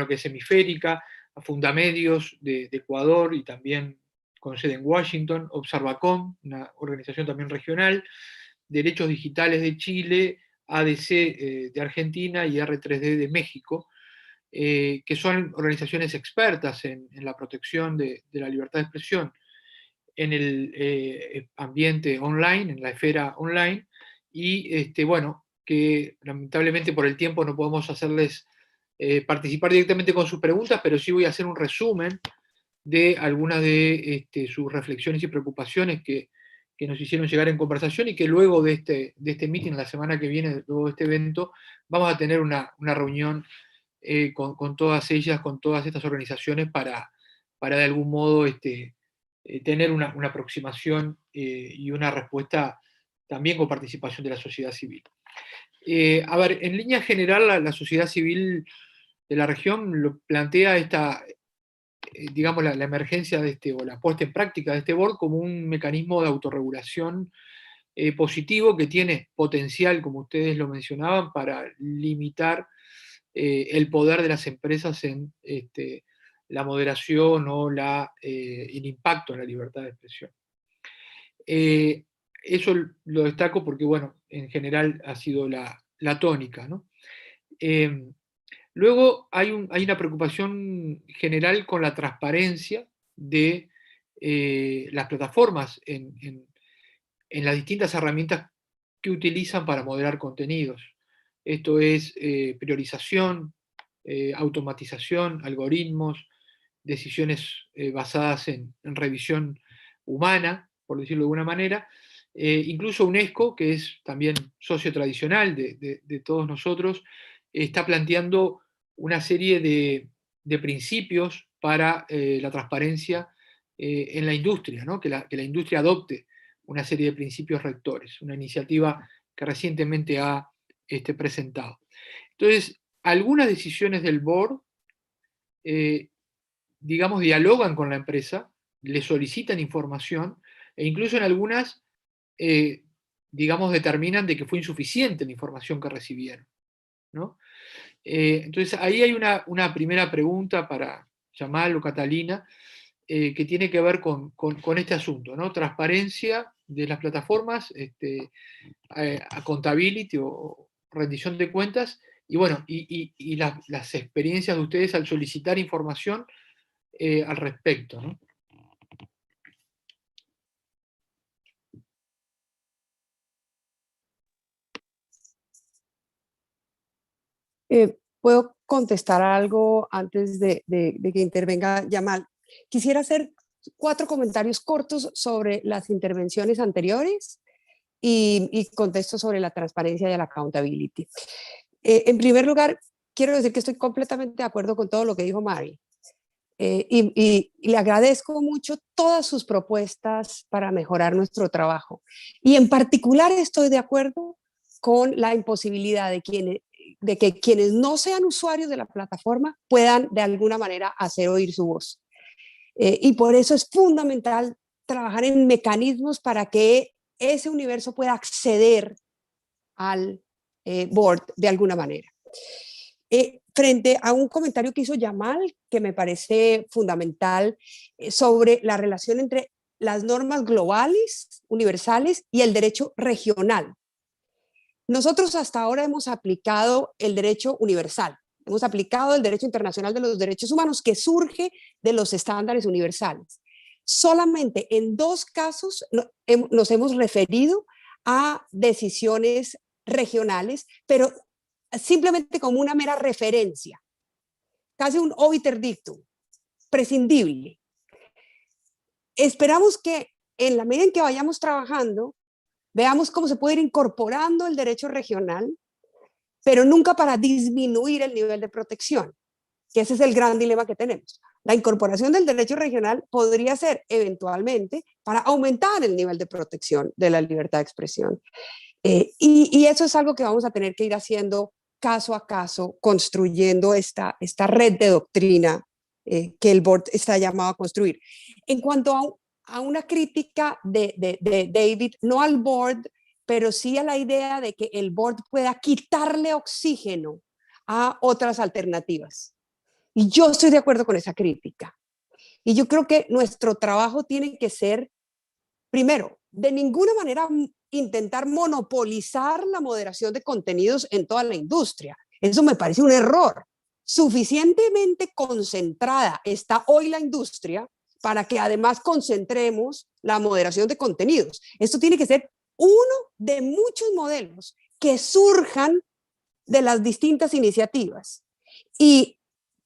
es hemisférica, a Fundamedios de Ecuador y también con sede en Washington, Observacom, una organización también regional, Derechos Digitales de Chile, ADC de Argentina y R3D de México, que son organizaciones expertas en la protección de la libertad de expresión en el ambiente online, en la esfera online, y que lamentablemente por el tiempo no podemos hacerles participar directamente con sus preguntas, pero sí voy a hacer un resumen de algunas de sus reflexiones y preocupaciones que nos hicieron llegar en conversación y que luego de este meeting, la semana que viene, luego de este evento, vamos a tener una reunión con todas ellas, con todas estas organizaciones para de algún modo tener una aproximación y una respuesta también con participación de la sociedad civil. A ver, en línea general, la sociedad civil de la región lo plantea digamos, la emergencia o la puesta en práctica de este board como un mecanismo de autorregulación positivo que tiene potencial, como ustedes lo mencionaban, para limitar el poder de las empresas en la moderación o el impacto en la libertad de expresión. Eso lo destaco porque, bueno, en general ha sido la tónica, ¿no? Luego hay una preocupación general con la transparencia de las plataformas en las distintas herramientas que utilizan para moderar contenidos. Esto es priorización, automatización, algoritmos, decisiones basadas en revisión humana, por decirlo de alguna manera. Incluso UNESCO, que es también socio tradicional de todos nosotros, está planteando una serie de principios para la transparencia en la industria, ¿no? que la industria adopte una serie de principios rectores, una iniciativa que recientemente ha presentado. Entonces, algunas decisiones del board, digamos, dialogan con la empresa, le solicitan información, e incluso en algunas, digamos, determinan de que fue insuficiente la información que recibieron, ¿no? Entonces, ahí hay una primera pregunta para Jamal o Catalina, que tiene que ver con este asunto, ¿no? Transparencia de las plataformas, accountability o rendición de cuentas, y bueno, y las experiencias de ustedes al solicitar información al respecto, ¿no? ¿Puedo contestar algo antes de que intervenga Jamal? Quisiera hacer 4 comentarios cortos sobre las intervenciones anteriores y contesto sobre la transparencia y la accountability. En primer lugar, quiero decir que estoy completamente de acuerdo con todo lo que dijo Mari. Y le agradezco mucho todas sus propuestas para mejorar nuestro trabajo. Y en particular estoy de acuerdo con la imposibilidad de que quienes no sean usuarios de la plataforma puedan de alguna manera hacer oír su voz. Y por eso es fundamental trabajar en mecanismos para que ese universo pueda acceder al board de alguna manera. Frente a un comentario que hizo Jamal, que me parece fundamental, sobre la relación entre las normas globales, universales, y el derecho regional. Nosotros hasta ahora hemos aplicado el derecho universal, hemos aplicado el derecho internacional de los derechos humanos, que surge de los estándares universales. Solamente en 2 casos nos hemos referido a decisiones regionales, pero simplemente como una mera referencia. casi un obiter dictum, prescindible. Esperamos que en la medida en que vayamos trabajando, veamos cómo se puede ir incorporando el derecho regional, pero nunca para disminuir el nivel de protección, que ese es el gran dilema que tenemos. La incorporación del derecho regional podría ser eventualmente para aumentar el nivel de protección de la libertad de expresión. Y eso es algo que vamos a tener que ir haciendo caso a caso, construyendo esta red de doctrina que el board está llamado a construir. En cuanto a una crítica de David, no al board, pero sí a la idea de que el board pueda quitarle oxígeno a otras alternativas. Y yo estoy de acuerdo con esa crítica. Y yo creo que nuestro trabajo tiene que ser, primero, de ninguna manera intentar monopolizar la moderación de contenidos en toda la industria. Eso me parece un error. Suficientemente concentrada está hoy la industria para que además concentremos la moderación de contenidos. Esto tiene que ser uno de muchos modelos que surjan de las distintas iniciativas. Y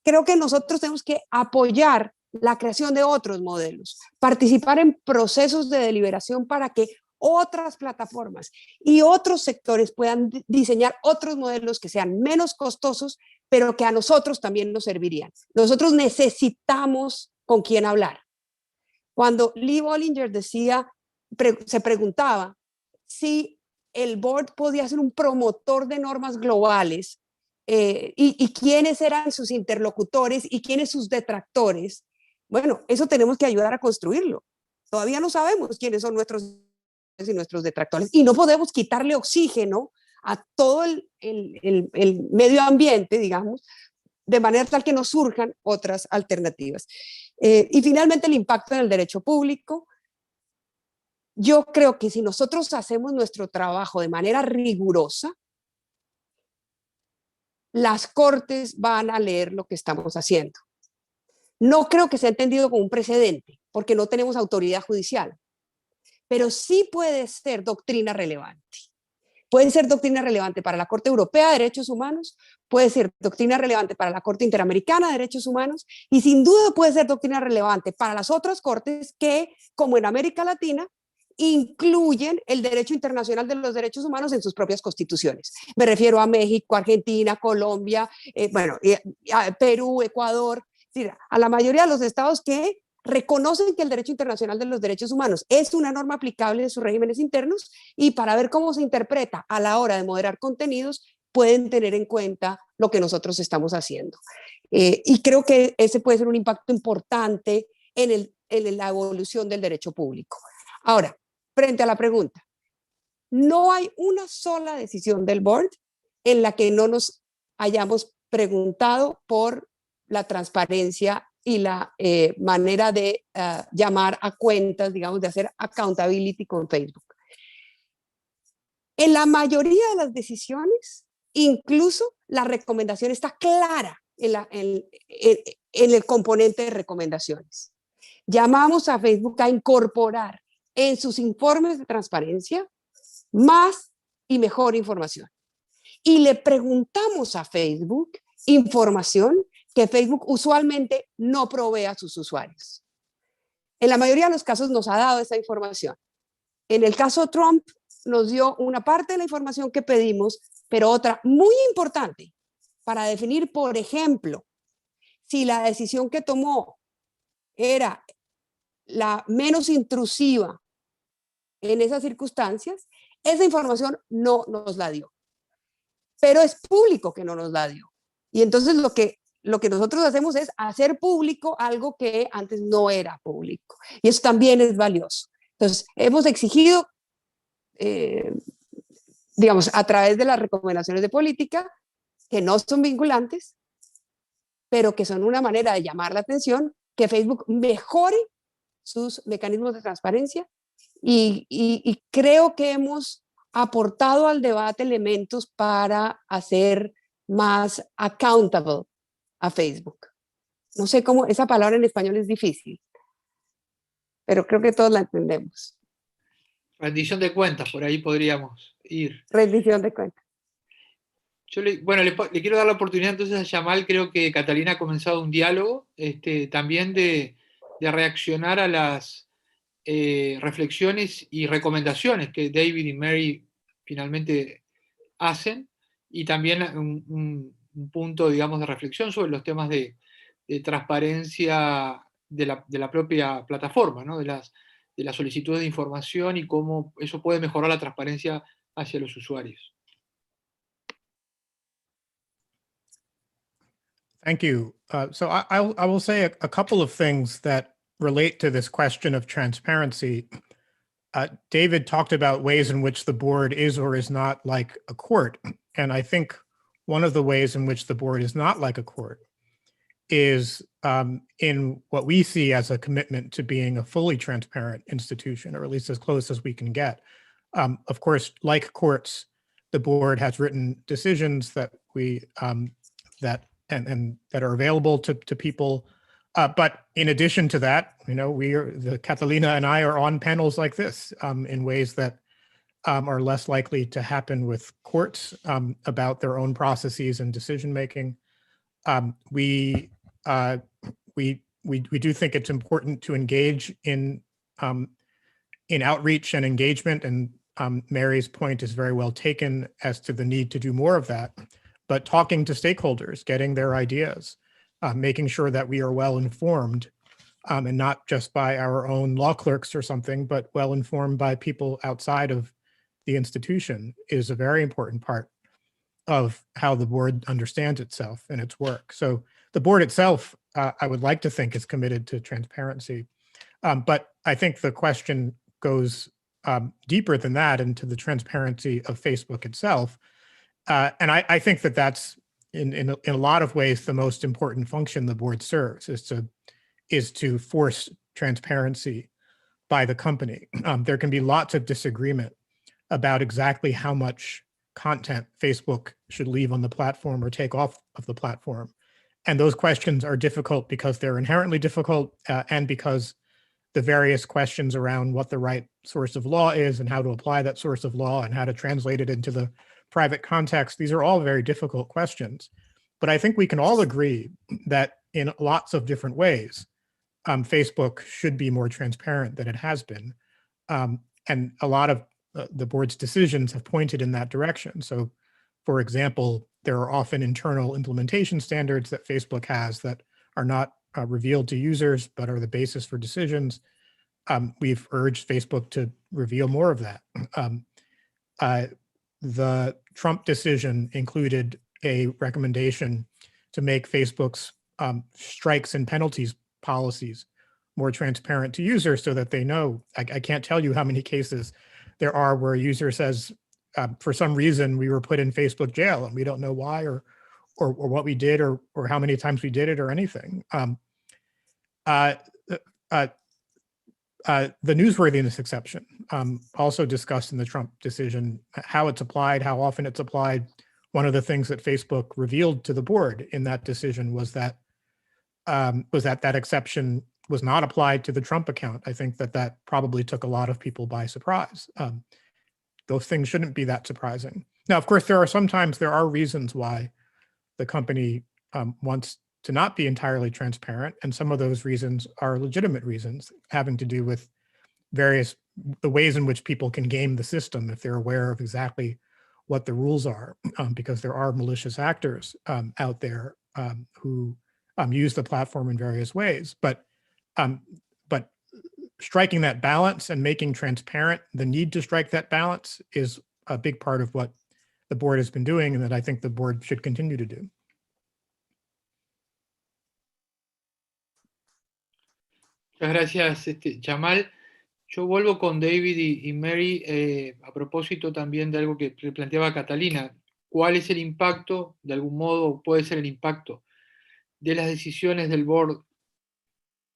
creo que nosotros tenemos que apoyar la creación de otros modelos, participar en procesos de deliberación para que otras plataformas y otros sectores puedan diseñar otros modelos que sean menos costosos, pero que a nosotros también nos servirían. Nosotros necesitamos con quién hablar. Cuando Bolinger se preguntaba si el board podía ser un promotor de normas globales y quiénes eran sus interlocutores y quiénes sus detractores, bueno, eso tenemos que ayudar a construirlo. Todavía no sabemos quiénes son nuestros detractores y no podemos quitarle oxígeno a todo el medio ambiente, digamos, de manera tal que nos surjan otras alternativas. Y finalmente el impacto en el derecho público. Yo creo que si nosotros hacemos nuestro trabajo de manera rigurosa, las cortes van a leer lo que estamos haciendo. No creo que sea entendido como un precedente, porque no tenemos autoridad judicial, pero sí puede ser doctrina relevante. Puede ser doctrina relevante para la Corte Europea de Derechos Humanos, puede ser doctrina relevante para la Corte Interamericana de Derechos Humanos y sin duda puede ser doctrina relevante para las otras cortes que, como en América Latina, incluyen el derecho internacional de los derechos humanos en sus propias constituciones. Me refiero a México, Argentina, Colombia, Perú, Ecuador, a la mayoría de los estados que reconocen que el derecho internacional de los derechos humanos es una norma aplicable en sus regímenes internos y para ver cómo se interpreta a la hora de moderar contenidos pueden tener en cuenta lo que nosotros estamos haciendo. Y creo que ese puede ser un impacto importante en la evolución del derecho público. Ahora, frente a la pregunta, no hay una sola decisión del board en la que no nos hayamos preguntado por la transparencia y la manera de llamar a cuentas, digamos, de hacer accountability con Facebook. En la mayoría de las decisiones, incluso la recomendación está clara en el componente de recomendaciones. Llamamos a Facebook a incorporar en sus informes de transparencia más y mejor información. Y le preguntamos a Facebook información que Facebook usualmente no provee a sus usuarios. En la mayoría de los casos nos ha dado esa información. En el caso Trump nos dio una parte de la información que pedimos, pero otra muy importante para definir, por ejemplo, si la decisión que tomó era la menos intrusiva en esas circunstancias, esa información no nos la dio. Pero es público que no nos la dio. Y entonces lo que nosotros hacemos es hacer público algo que antes no era público. Y eso también es valioso. Entonces, hemos exigido, digamos, a través de las recomendaciones de política, que no son vinculantes, pero que son una manera de llamar la atención, que Facebook mejore sus mecanismos de transparencia y creo que hemos aportado al debate elementos para hacer más accountable a Facebook. No sé cómo, esa palabra en español es difícil, pero creo que todos la entendemos. Rendición de cuentas, por ahí podríamos ir. Rendición de cuentas. Yo le quiero dar la oportunidad entonces a Jamal. Creo que Catalina ha comenzado un diálogo también de reaccionar a las reflexiones y recomendaciones que David y Mary finalmente hacen, y también un punto, digamos, de reflexión sobre los temas de transparencia de la propia plataforma, ¿no? de las solicitudes de información y cómo eso puede mejorar la transparencia hacia los usuarios. Thank you. So I will say a couple of things that relate to this question of transparency. David talked about ways in which the board is or is not like a court. And I think one of the ways in which the board is not like a court is in what we see as a commitment to being a fully transparent institution, or at least as close as we can get. Of course, like courts, the board has written decisions that that are available to people. But in addition to that, Catalina and I are on panels like this in ways that are less likely to happen with courts about their own processes and decision making. We do think it's important to engage in outreach and engagement, and Mary's point is very well taken as to the need to do more of that. But talking to stakeholders, getting their ideas, making sure that we are well informed, and not just by our own law clerks or something, but well informed by people outside of the institution is a very important part of how the board understands itself and its work. So the board itself, I would like to think, is committed to transparency. But I think the question goes deeper than that into the transparency of Facebook itself. And I think that that's in a lot of ways the most important function the board serves, is to force transparency by the company. There can be lots of disagreement about exactly how much content Facebook should leave on the platform or take off of the platform. And those questions are difficult because they're inherently difficult, and because the various questions around what the right source of law is and how to apply that source of law and how to translate it into the private context, these are all very difficult questions. But I think we can all agree that in lots of different ways, Facebook should be more transparent than it has been. And a lot of the board's decisions have pointed in that direction. So, for example, there are often internal implementation standards that Facebook has that are not revealed to users, but are the basis for decisions. We've urged Facebook to reveal more of that. The Trump decision included a recommendation to make Facebook's strikes and penalties policies more transparent to users so that they know. I can't tell you how many cases there are where a user says, for some reason, we were put in Facebook jail and we don't know why or what we did or how many times we did it or anything. The newsworthiness exception, also discussed in the Trump decision, how it's applied, how often it's applied. One of the things that Facebook revealed to the board in that decision was that that exception was not applied to the Trump account. I think that probably took a lot of people by surprise. Those things shouldn't be that surprising. Now, of course, there are reasons why the company wants to not be entirely transparent, and some of those reasons are legitimate reasons having to do with the ways in which people can game the system if they're aware of exactly what the rules are, because there are malicious actors out there who use the platform in various ways. But striking that balance and making transparent the need to strike that balance is a big part of what the board has been doing, and that I think the board should continue to do. Muchas gracias, Jamal. Yo vuelvo con David y Mary a propósito también de algo que planteaba Catalina. ¿Cuál es el impacto, de algún modo puede ser el impacto de las decisiones del board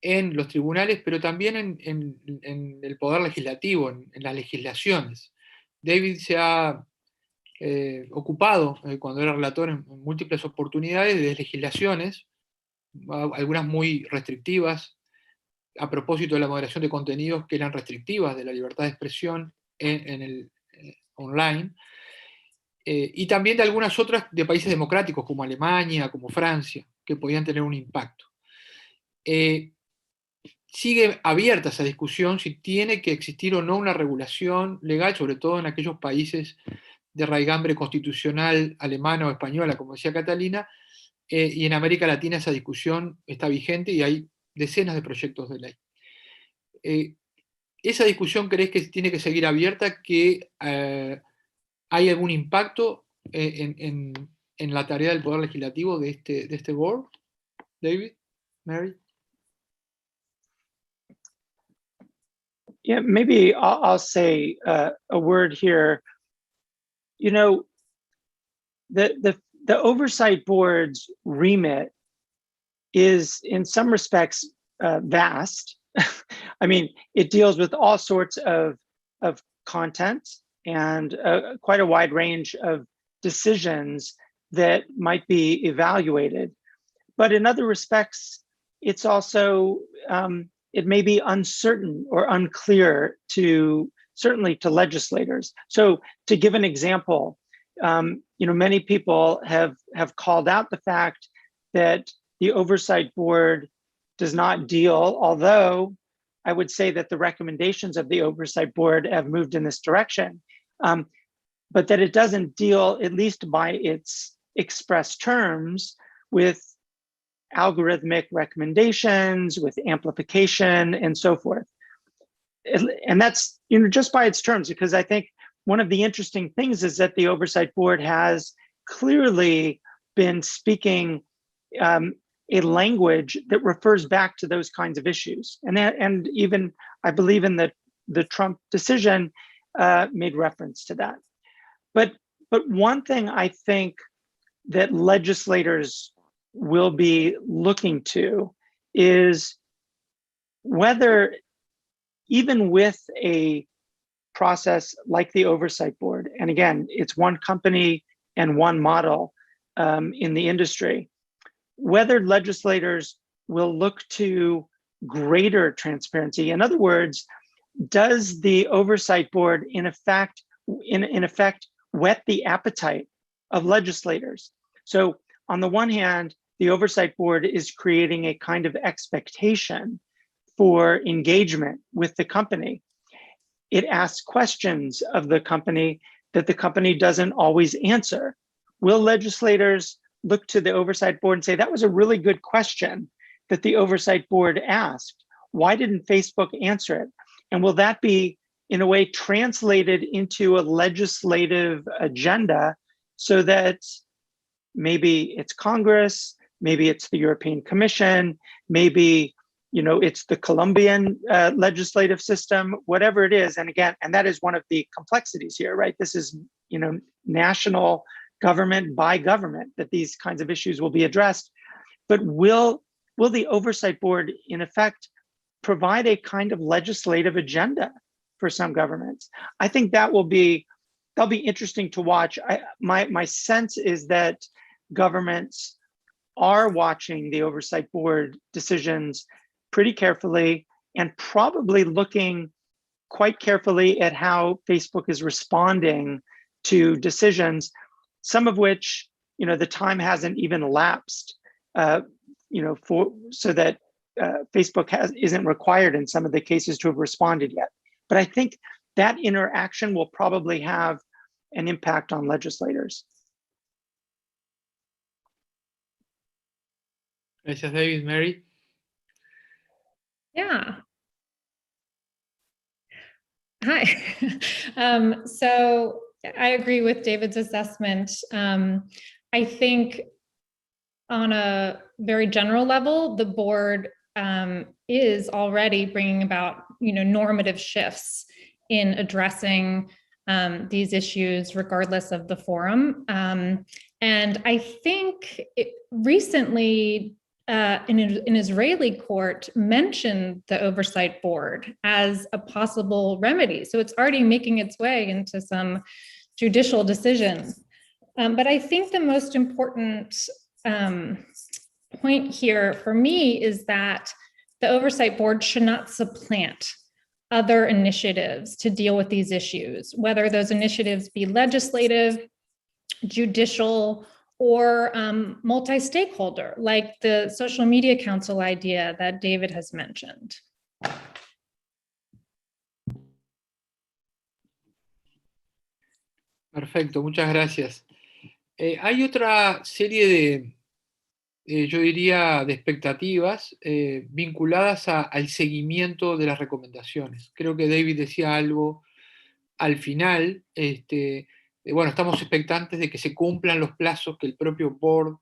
en los tribunales, pero también en el poder legislativo, en las legislaciones? David se ha ocupado, cuando era relator, en múltiples oportunidades de legislaciones, algunas muy restrictivas, a propósito de la moderación de contenidos que eran restrictivas de la libertad de expresión en el online. y también de algunas otras de países democráticos como Alemania, como Francia, que podían tener un impacto. Sigue abierta esa discusión si tiene que existir o no una regulación legal, sobre todo en aquellos países de raigambre constitucional alemana o española, como decía Catalina, y en América Latina esa discusión está vigente y hay decenas de proyectos de ley. ¿Esa discusión crees que tiene que seguir abierta, que hay algún impacto en la tarea del Poder Legislativo de este board? David, Mary? Yeah, maybe I'll say a word here. You know, the Oversight Board's remit is, in some respects, vast. I mean, it deals with all sorts of content and quite a wide range of decisions that might be evaluated. But in other respects, it's also, it may be uncertain or unclear certainly to legislators. So to give an example, many people have called out the fact that the Oversight Board does not deal, although I would say that the recommendations of the Oversight Board have moved in this direction, but that it doesn't deal, at least by its express terms, with algorithmic recommendations, with amplification, and so forth. And that's just by its terms, because I think one of the interesting things is that the Oversight Board has clearly been speaking a language that refers back to those kinds of issues. And even, I believe, in the Trump decision made reference to that. But one thing I think that legislators will be looking to is whether, even with a process like the Oversight Board, and again, it's one company and one model in the industry, whether legislators will look to greater transparency. In other words, does the Oversight Board in effect whet the appetite of legislators? So on the one hand, the Oversight Board is creating a kind of expectation for engagement with the company. It asks questions of the company that the company doesn't always answer. Will legislators look to the Oversight Board and say, that was a really good question that the Oversight Board asked? Why didn't Facebook answer it? And will that be, in a way, translated into a legislative agenda so that maybe it's Congress, maybe it's the European Commission, maybe it's the Colombian legislative system, whatever it is. And again, and that is one of the complexities here, right? This is, national government by government that these kinds of issues will be addressed. But will the Oversight Board, in effect, provide a kind of legislative agenda for some governments? I think that'll be interesting to watch. My sense is that governments are watching the Oversight Board decisions pretty carefully and probably looking quite carefully at how Facebook is responding to decisions, some of which, the time hasn't even elapsed, so that Facebook isn't required in some of the cases to have responded yet. But I think that interaction will probably have an impact on legislators. Gracias, David. Mary? Yeah. Hi. So I agree with David's assessment. I think on a very general level, the board is already bringing about, normative shifts in addressing these issues, regardless of the forum. And I think recently, an Israeli court mentioned the Oversight Board as a possible remedy. So it's already making its way into some judicial decisions. But I think the most important point here for me is that the Oversight Board should not supplant other initiatives to deal with these issues, whether those initiatives be legislative judicial or multi-stakeholder, like the social media council idea that David has mentioned. Perfecto, muchas gracias. Hay otra serie de, yo diría, de expectativas vinculadas al seguimiento de las recomendaciones. Creo que David decía algo al final. Bueno, estamos expectantes de que se cumplan los plazos que el propio board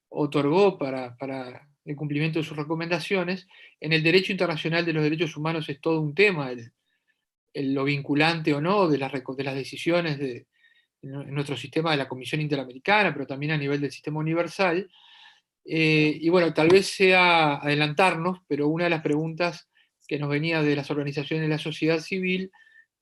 otorgó para el cumplimiento de sus recomendaciones. En el derecho internacional de los derechos humanos es todo un tema, lo vinculante o no de las decisiones en nuestro sistema de la Comisión Interamericana, pero también a nivel del sistema universal. Y bueno, tal vez sea adelantarnos, pero una de las preguntas que nos venía de las organizaciones de la sociedad civil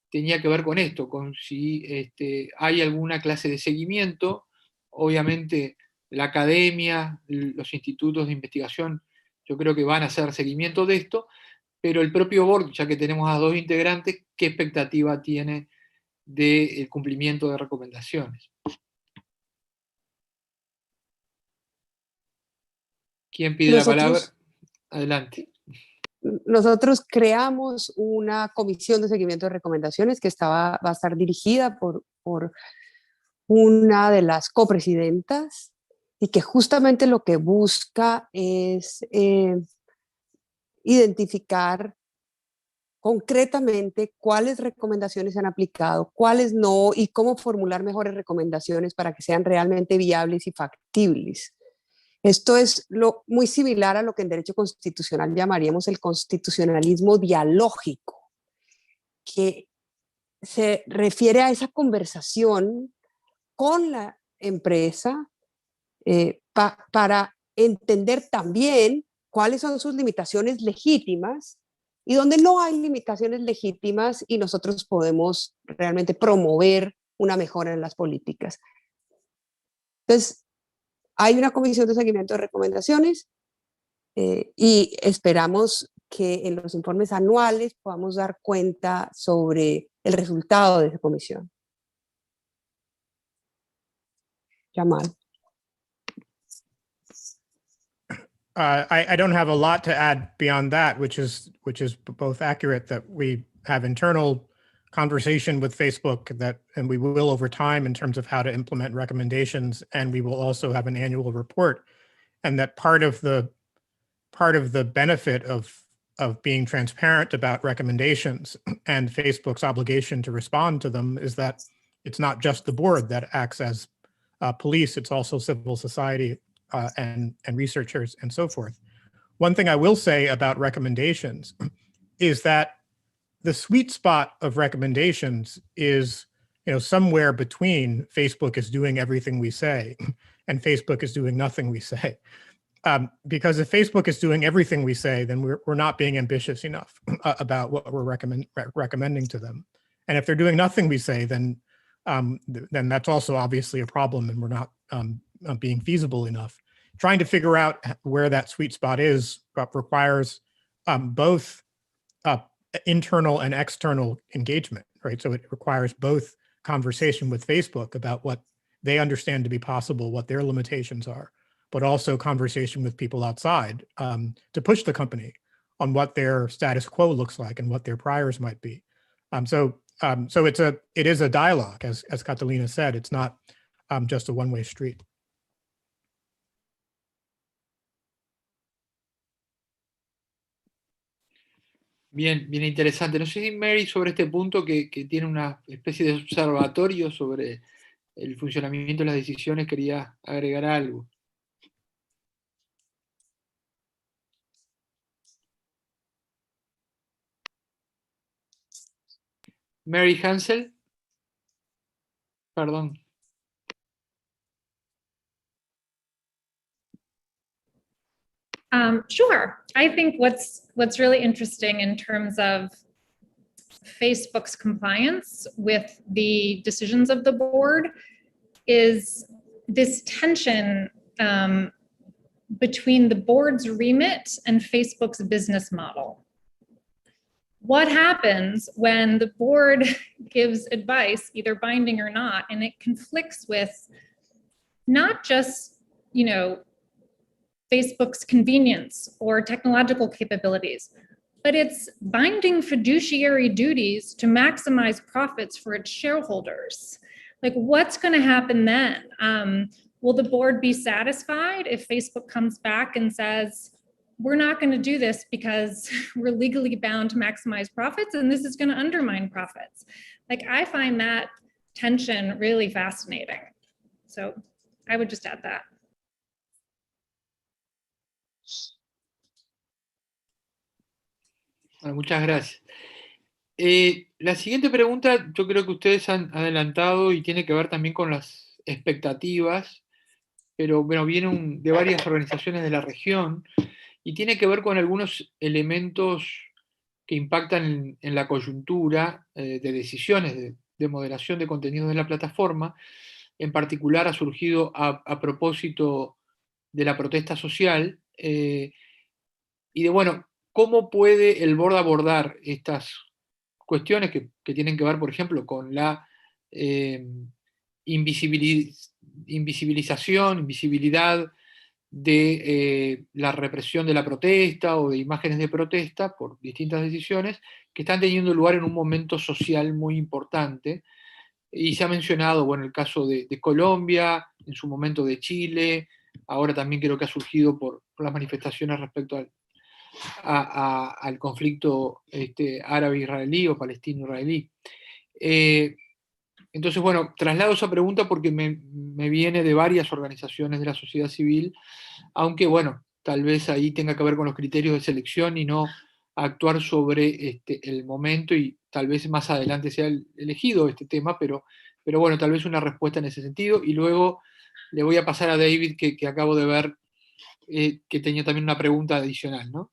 tenía que ver con esto, con si hay alguna clase de seguimiento. Obviamente la academia, los institutos de investigación, yo creo que van a hacer seguimiento de esto, pero el propio board, ya que tenemos a 2 integrantes, ¿qué expectativa tiene del cumplimiento de recomendaciones? ¿Quién pide la palabra? Adelante. Nosotros creamos una comisión de seguimiento de recomendaciones que va a estar dirigida por una de las copresidentas y que justamente lo que busca es identificar concretamente cuáles recomendaciones se han aplicado, cuáles no, y cómo formular mejores recomendaciones para que sean realmente viables y factibles. Esto es muy similar a lo que en derecho constitucional llamaríamos el constitucionalismo dialógico, que se refiere a esa conversación con la empresa para entender también cuáles son sus limitaciones legítimas y donde no hay limitaciones legítimas y nosotros podemos realmente promover una mejora en las políticas. Entonces, hay una comisión de seguimiento de recomendaciones y esperamos que en los informes anuales podamos dar cuenta sobre el resultado de esa comisión. Jamal. I don't have a lot to add beyond that, which is both accurate that we have internal conversation with Facebook and we will over time in terms of how to implement recommendations, and we will also have an annual report, and that part of the benefit of being transparent about recommendations and Facebook's obligation to respond to them is that it's not just the board that acts as police, it's also civil society and researchers and so forth. One thing I will say about recommendations is that the sweet spot of recommendations is, somewhere between Facebook is doing everything we say and Facebook is doing nothing we say. Because if Facebook is doing everything we say, then we're not being ambitious enough about what we're recommending to them. And if they're doing nothing we say, then that's also obviously a problem, and we're not being feasible enough. Trying to figure out where that sweet spot is requires both internal and external engagement, right? So it requires both conversation with Facebook about what they understand to be possible, what their limitations are, but also conversation with people outside to push the company on what their status quo looks like and what their priors might be. So it is a dialogue, as Catalina said. It's not just a one-way street. Bien, bien interesante. No sé si Mary, sobre este punto que tiene una especie de observatorio sobre el funcionamiento de las decisiones, quería agregar algo. Mary Hansel. Perdón. Sure. I think what's really interesting in terms of Facebook's compliance with the decisions of the board is this tension between the board's remit and Facebook's business model. What happens when the board gives advice, either binding or not, and it conflicts with not just, you know, Facebook's convenience or technological capabilities, but it's binding fiduciary duties to maximize profits for its shareholders. Like, what's going to happen then? Will the board be satisfied if Facebook comes back and says, we're not going to do this because we're legally bound to maximize profits and this is going to undermine profits? Like, I find that tension really fascinating. So I would just add that. Bueno, muchas gracias. La siguiente pregunta, yo creo que ustedes han adelantado y tiene que ver también con las expectativas, pero bueno, viene de varias organizaciones de la región y tiene que ver con algunos elementos que impactan en la coyuntura de decisiones de moderación de contenidos de la plataforma. En particular ha surgido a propósito de la protesta social y de, bueno, cómo puede el board abordar estas cuestiones que tienen que ver, por ejemplo, con la invisibilidad de la represión de la protesta o de imágenes de protesta por distintas decisiones que están teniendo lugar en un momento social muy importante. Y se ha mencionado, bueno, el caso de Colombia, en su momento de Chile, ahora también creo que ha surgido por las manifestaciones respecto al conflicto árabe-israelí o palestino-israelí. Entonces, bueno, traslado esa pregunta porque me viene de varias organizaciones de la sociedad civil, aunque, bueno, tal vez ahí tenga que ver con los criterios de selección y no actuar sobre el momento, y tal vez más adelante sea elegido este tema, pero bueno, tal vez una respuesta en ese sentido. Y luego le voy a pasar a David, que acabo de ver que tenía también una pregunta adicional, ¿no?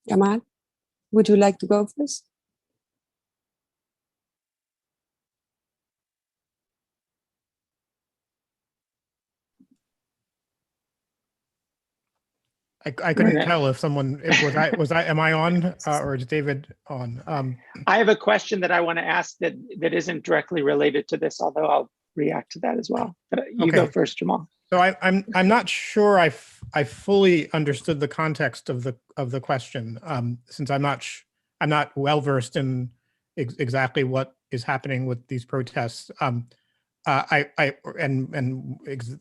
Jamal, would you like to go first? I couldn't tell if someone, am I on or is David on? I have a question that I want to ask that isn't directly related to this, although I'll react to that as well. But you go first, Jamal. So I'm not sure I fully understood the context of the question, since I'm not well versed in exactly what is happening with these protests. The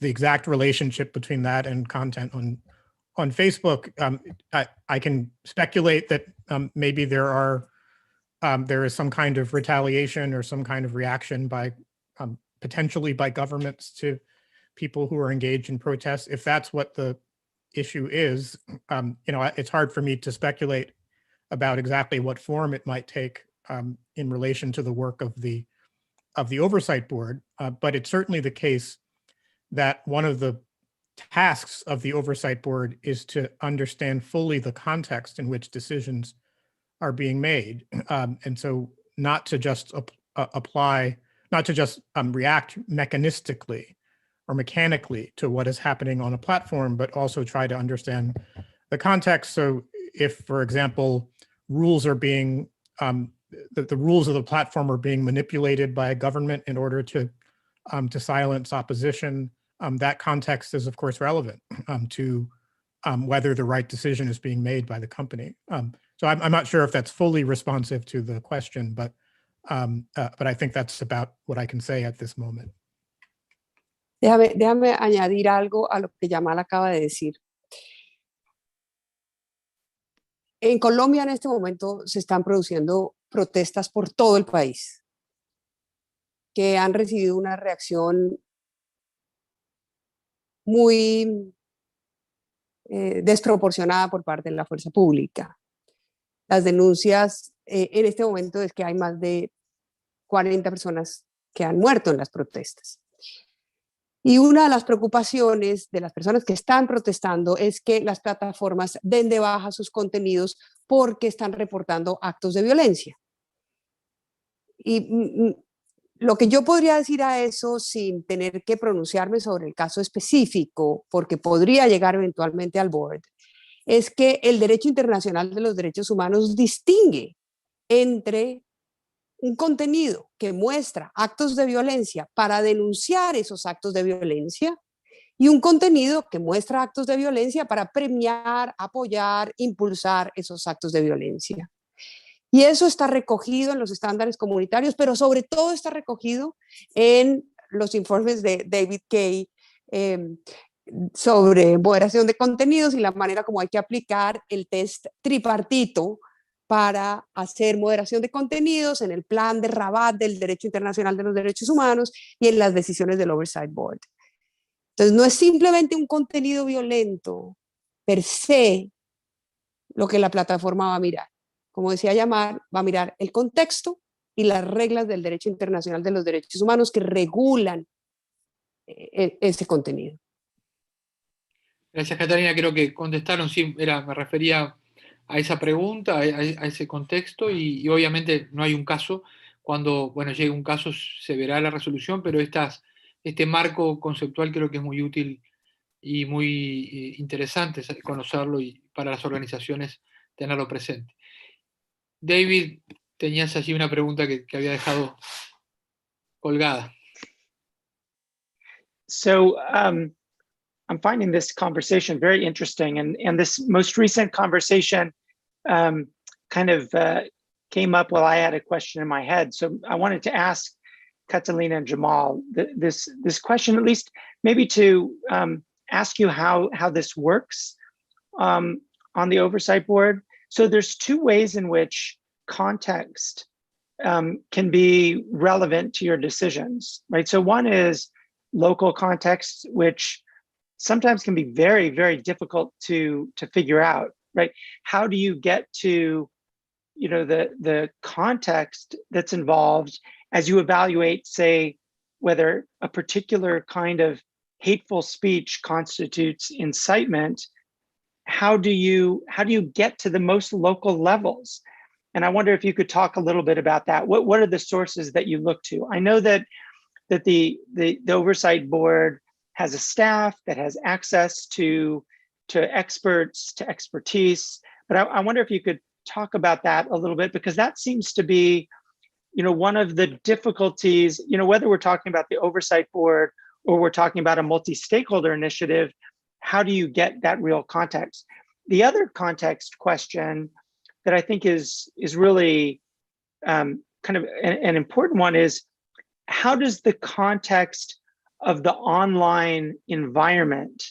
exact relationship between that and content on Facebook. I can speculate that maybe there is some kind of retaliation or some kind of reaction by potentially by governments to people who are engaged in protests. If that's what the issue is, it's hard for me to speculate about exactly what form it might take in relation to the work of the Oversight Board. But it's certainly the case that one of the tasks of the Oversight Board is to understand fully the context in which decisions are being made. And so not to just react mechanistically or mechanically to what is happening on a platform, but also try to understand the context. So if, for example, rules are being, the rules of the platform are being manipulated by a government in order to silence opposition, that context is of course relevant to whether the right decision is being made by the company. So I'm not sure if that's fully responsive to the question, but I think that's about what I can say at this moment. Déjame añadir algo a lo que Jamal acaba de decir. En Colombia en este momento se están produciendo protestas por todo el país que han recibido una reacción muy desproporcionada por parte de la fuerza pública. Las denuncias en este momento es que hay más de 40 personas que han muerto en las protestas. Y una de las preocupaciones de las personas que están protestando es que las plataformas den de baja sus contenidos porque están reportando actos de violencia. Y Lo que yo podría decir a eso sin tener que pronunciarme sobre el caso específico, porque podría llegar eventualmente al board, es que el derecho internacional de los derechos humanos distingue entre un contenido que muestra actos de violencia para denunciar esos actos de violencia y un contenido que muestra actos de violencia para premiar, apoyar, impulsar esos actos de violencia. Y eso está recogido en los estándares comunitarios, pero sobre todo está recogido en los informes de David Kaye sobre moderación de contenidos y la manera como hay que aplicar el test tripartito para hacer moderación de contenidos en el plan de Rabat del Derecho Internacional de los Derechos Humanos y en las decisiones del Oversight Board. Entonces, no es simplemente un contenido violento per se lo que la plataforma va a mirar. Como decía Jamal, va a mirar el contexto y las reglas del Derecho Internacional de los Derechos Humanos que regulan ese contenido. Gracias, Catalina. Creo que contestaron, sí, me refería a esa pregunta, a ese contexto, y obviamente no hay un caso. Cuando, bueno, llegue un caso se verá la resolución, pero este marco conceptual creo que es muy útil y muy interesante conocerlo y para las organizaciones tenerlo presente. David, tenías allí una pregunta que había dejado colgada. So I'm finding this conversation very interesting, and this most recent conversation kind of came up while I had a question in my head. So I wanted to ask Catalina and Jamal this question, at least maybe to ask you how this works on the Oversight Board. So there's two ways in which context can be relevant to your decisions, right? So one is local context, which sometimes can be very, very difficult to figure out, right? How do you get to, you know, the context that's involved as you evaluate, say, whether a particular kind of hateful speech constitutes incitement? How do you get to the most local levels? And I wonder if you could talk a little bit about that. What are the sources that you look to? I know that the Oversight Board has a staff that has access to experts, to expertise, but I wonder if you could talk about that a little bit, because that seems to be, you know, one of the difficulties, you know, whether we're talking about the Oversight Board or we're talking about a multi-stakeholder initiative, how do you get that real context? The other context question that I think is really kind of an important one is, how does the context of the online environment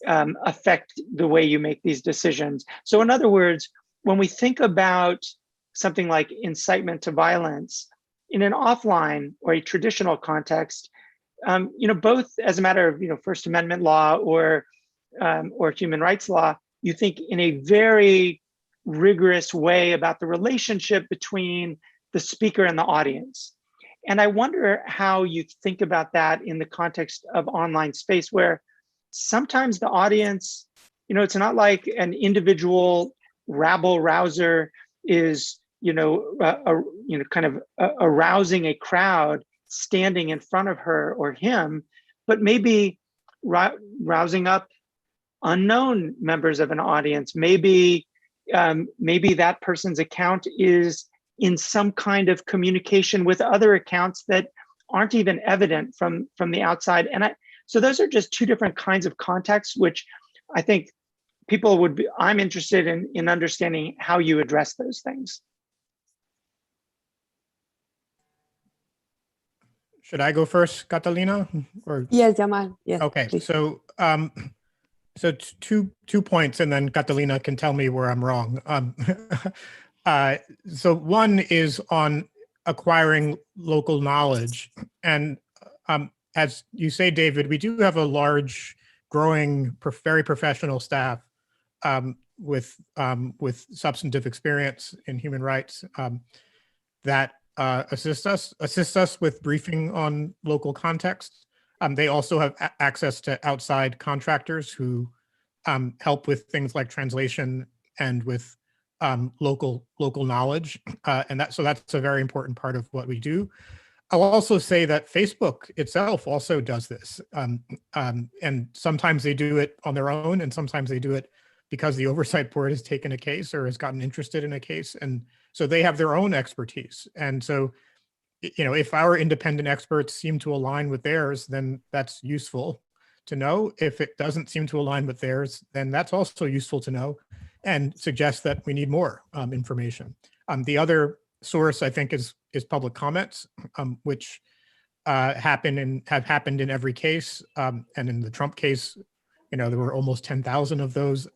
affect the way you make these decisions? So in other words, when we think about something like incitement to violence in an offline or a traditional context, you know, both as a matter of, you know, First Amendment law or human rights law, you think in a very rigorous way about the relationship between the speaker and the audience. And I wonder how you think about that in the context of online space, where sometimes the audience, you know, it's not like an individual rabble rouser is, you know, kind of arousing a crowd standing in front of her or him, but maybe rousing up unknown members of an audience. Maybe that person's account is in some kind of communication with other accounts that aren't even evident from the outside. And so those are just two different kinds of contexts, which I think people would be, I'm interested in understanding how you address those things. Should I go first, Catalina? Or Yes, Jamal. Yes, okay, please. so two points, and then Catalina can tell me where I'm wrong. So one is on acquiring local knowledge. And as you say, David, we do have a large, growing, very professional staff with substantive experience in human rights that assist us with briefing on local context. They also have access to outside contractors who help with things like translation and with local knowledge, and so that's a very important part of what we do. I'll also say that Facebook itself also does this. And sometimes they do it on their own, and sometimes they do it because the Oversight Board has taken a case or has gotten interested in a case. And so they have their own expertise. And so, you know, if our independent experts seem to align with theirs, then that's useful to know. If it doesn't seem to align with theirs, then that's also useful to know and suggests that we need more information. The other source, I think, is public comments, which have happened in every case. And in the Trump case, you know, there were almost 10,000 of those.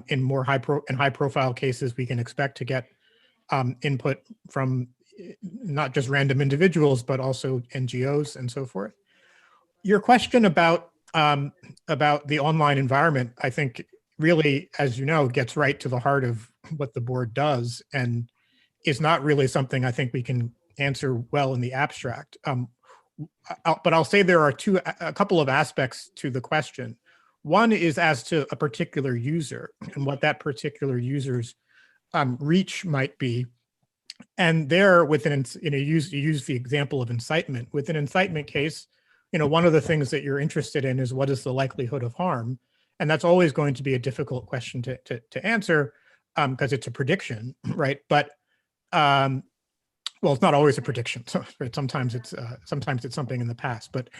In more high profile cases, we can expect to get input from not just random individuals, but also NGOs and so forth. Your question about the online environment, I think really, as you know, gets right to the heart of what the board does, and is not really something I think we can answer well in the abstract. But I'll say there are a couple of aspects to the question. One is as to a particular user and what that particular user's reach might be. And there, within, you know, you use the example of incitement. With an incitement case, you know, one of the things that you're interested in is what is the likelihood of harm, and that's always going to be a difficult question to answer because it's a prediction, right? But well, it's not always a prediction. So right? Sometimes it's something in the past, but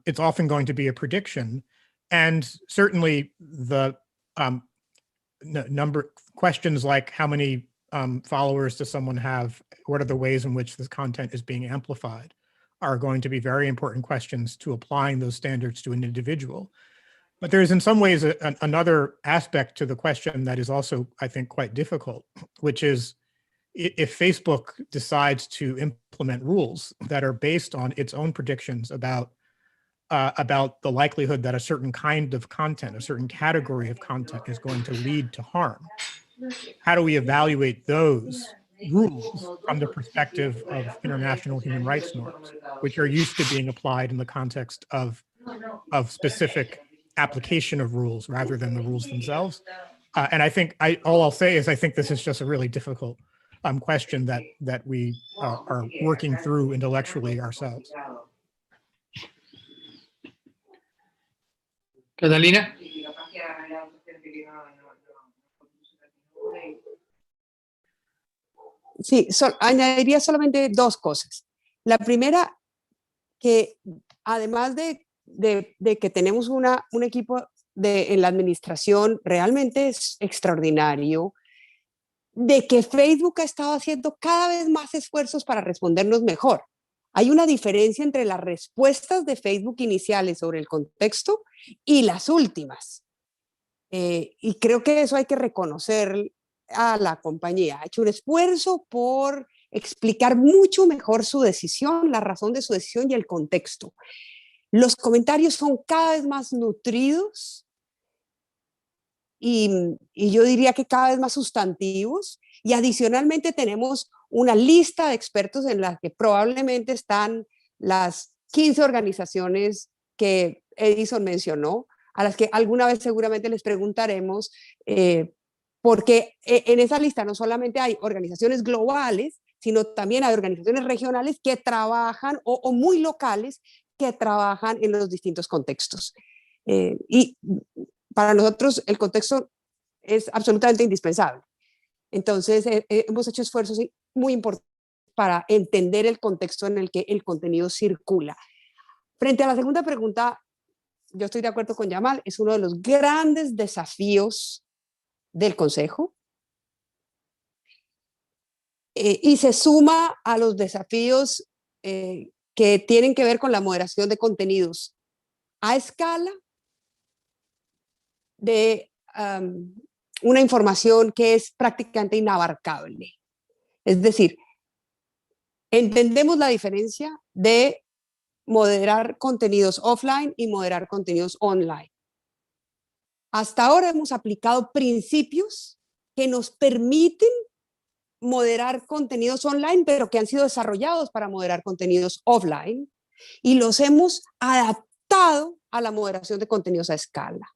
it's often going to be a prediction. And certainly the questions like how many followers does someone have, what are the ways in which this content is being amplified, are going to be very important questions to applying those standards to an individual. But there's in some ways another aspect to the question that is also, I think, quite difficult, which is if Facebook decides to implement rules that are based on its own predictions about the likelihood that a certain kind of content, a certain category of content is going to lead to harm. How do we evaluate those rules from the perspective of international human rights norms, which are used to being applied in the context of specific application of rules rather than the rules themselves? And I think all I'll say is I think this is just a really difficult question that we are working through intellectually ourselves. Catalina? Sí, añadiría solamente dos cosas. La primera, que además de que tenemos un equipo en la administración realmente es extraordinario, de que Facebook ha estado haciendo cada vez más esfuerzos para respondernos mejor. Hay una diferencia entre las respuestas de Facebook iniciales sobre el contexto y las últimas. Y creo que eso hay que reconocer a la compañía. Ha hecho un esfuerzo por explicar mucho mejor su decisión, la razón de su decisión y el contexto. Los comentarios son cada vez más nutridos y yo diría que cada vez más sustantivos, y adicionalmente tenemos una lista de expertos en la que probablemente están las 15 organizaciones que Edison mencionó, a las que alguna vez seguramente les preguntaremos, porque en esa lista no solamente hay organizaciones globales, sino también hay organizaciones regionales que trabajan, o muy locales, que trabajan en los distintos contextos. Y para nosotros el contexto es absolutamente indispensable. Entonces, hemos hecho esfuerzos muy importantes para entender el contexto en el que el contenido circula. Frente a la segunda pregunta, yo estoy de acuerdo con Jamal, es uno de los grandes desafíos del Consejo y se suma a los desafíos que tienen que ver con la moderación de contenidos a escala de una información que es prácticamente inabarcable. Es decir, entendemos la diferencia de moderar contenidos offline y moderar contenidos online. Hasta ahora hemos aplicado principios que nos permiten moderar contenidos online, pero que han sido desarrollados para moderar contenidos offline, y los hemos adaptado a la moderación de contenidos a escala.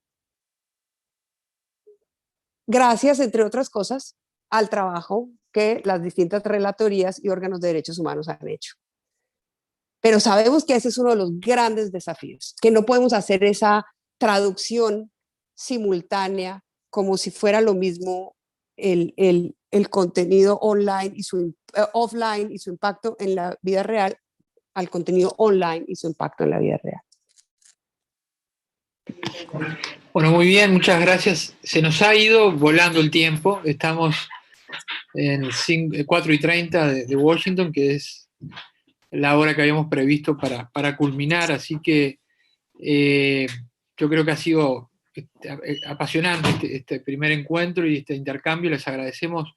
Gracias, entre otras cosas, al trabajo que las distintas relatorías y órganos de derechos humanos han hecho. Pero sabemos que ese es uno de los grandes desafíos, que no podemos hacer esa traducción simultánea como si fuera lo mismo el contenido online y offline y su impacto en la vida real al contenido online y su impacto en la vida real. Bueno, muy bien, muchas gracias. Se nos ha ido volando el tiempo. Estamos en 4:30 de Washington, que es la hora que habíamos previsto para culminar, así que yo creo que ha sido apasionante este primer encuentro y este intercambio. Les agradecemos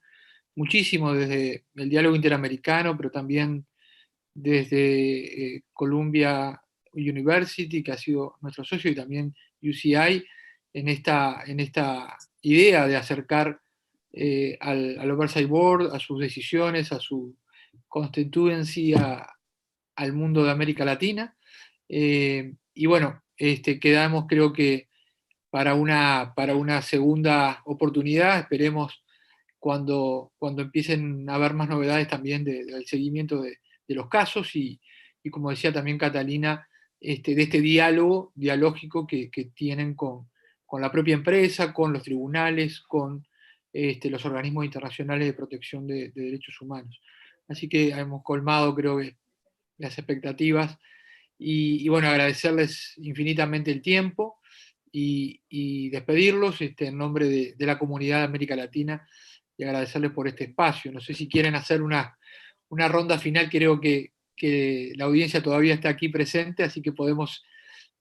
muchísimo desde el diálogo interamericano, pero también desde Columbia University, que ha sido nuestro socio, y también UCI, en esta idea de acercar al Oversight Board, a sus decisiones, a su constituency, al mundo de América Latina. Y bueno, quedamos, creo que para una segunda oportunidad. Esperemos cuando empiecen a haber más novedades también del seguimiento de los casos y como decía también Catalina, de este diálogo dialógico que tienen con la propia empresa, con los tribunales, con los organismos internacionales de protección de derechos humanos. Así que hemos colmado, creo que, las expectativas y bueno, agradecerles infinitamente el tiempo y despedirlos en nombre de la comunidad de América Latina y agradecerles por este espacio. No sé si quieren hacer una ronda final. Creo que la audiencia todavía está aquí presente, así que podemos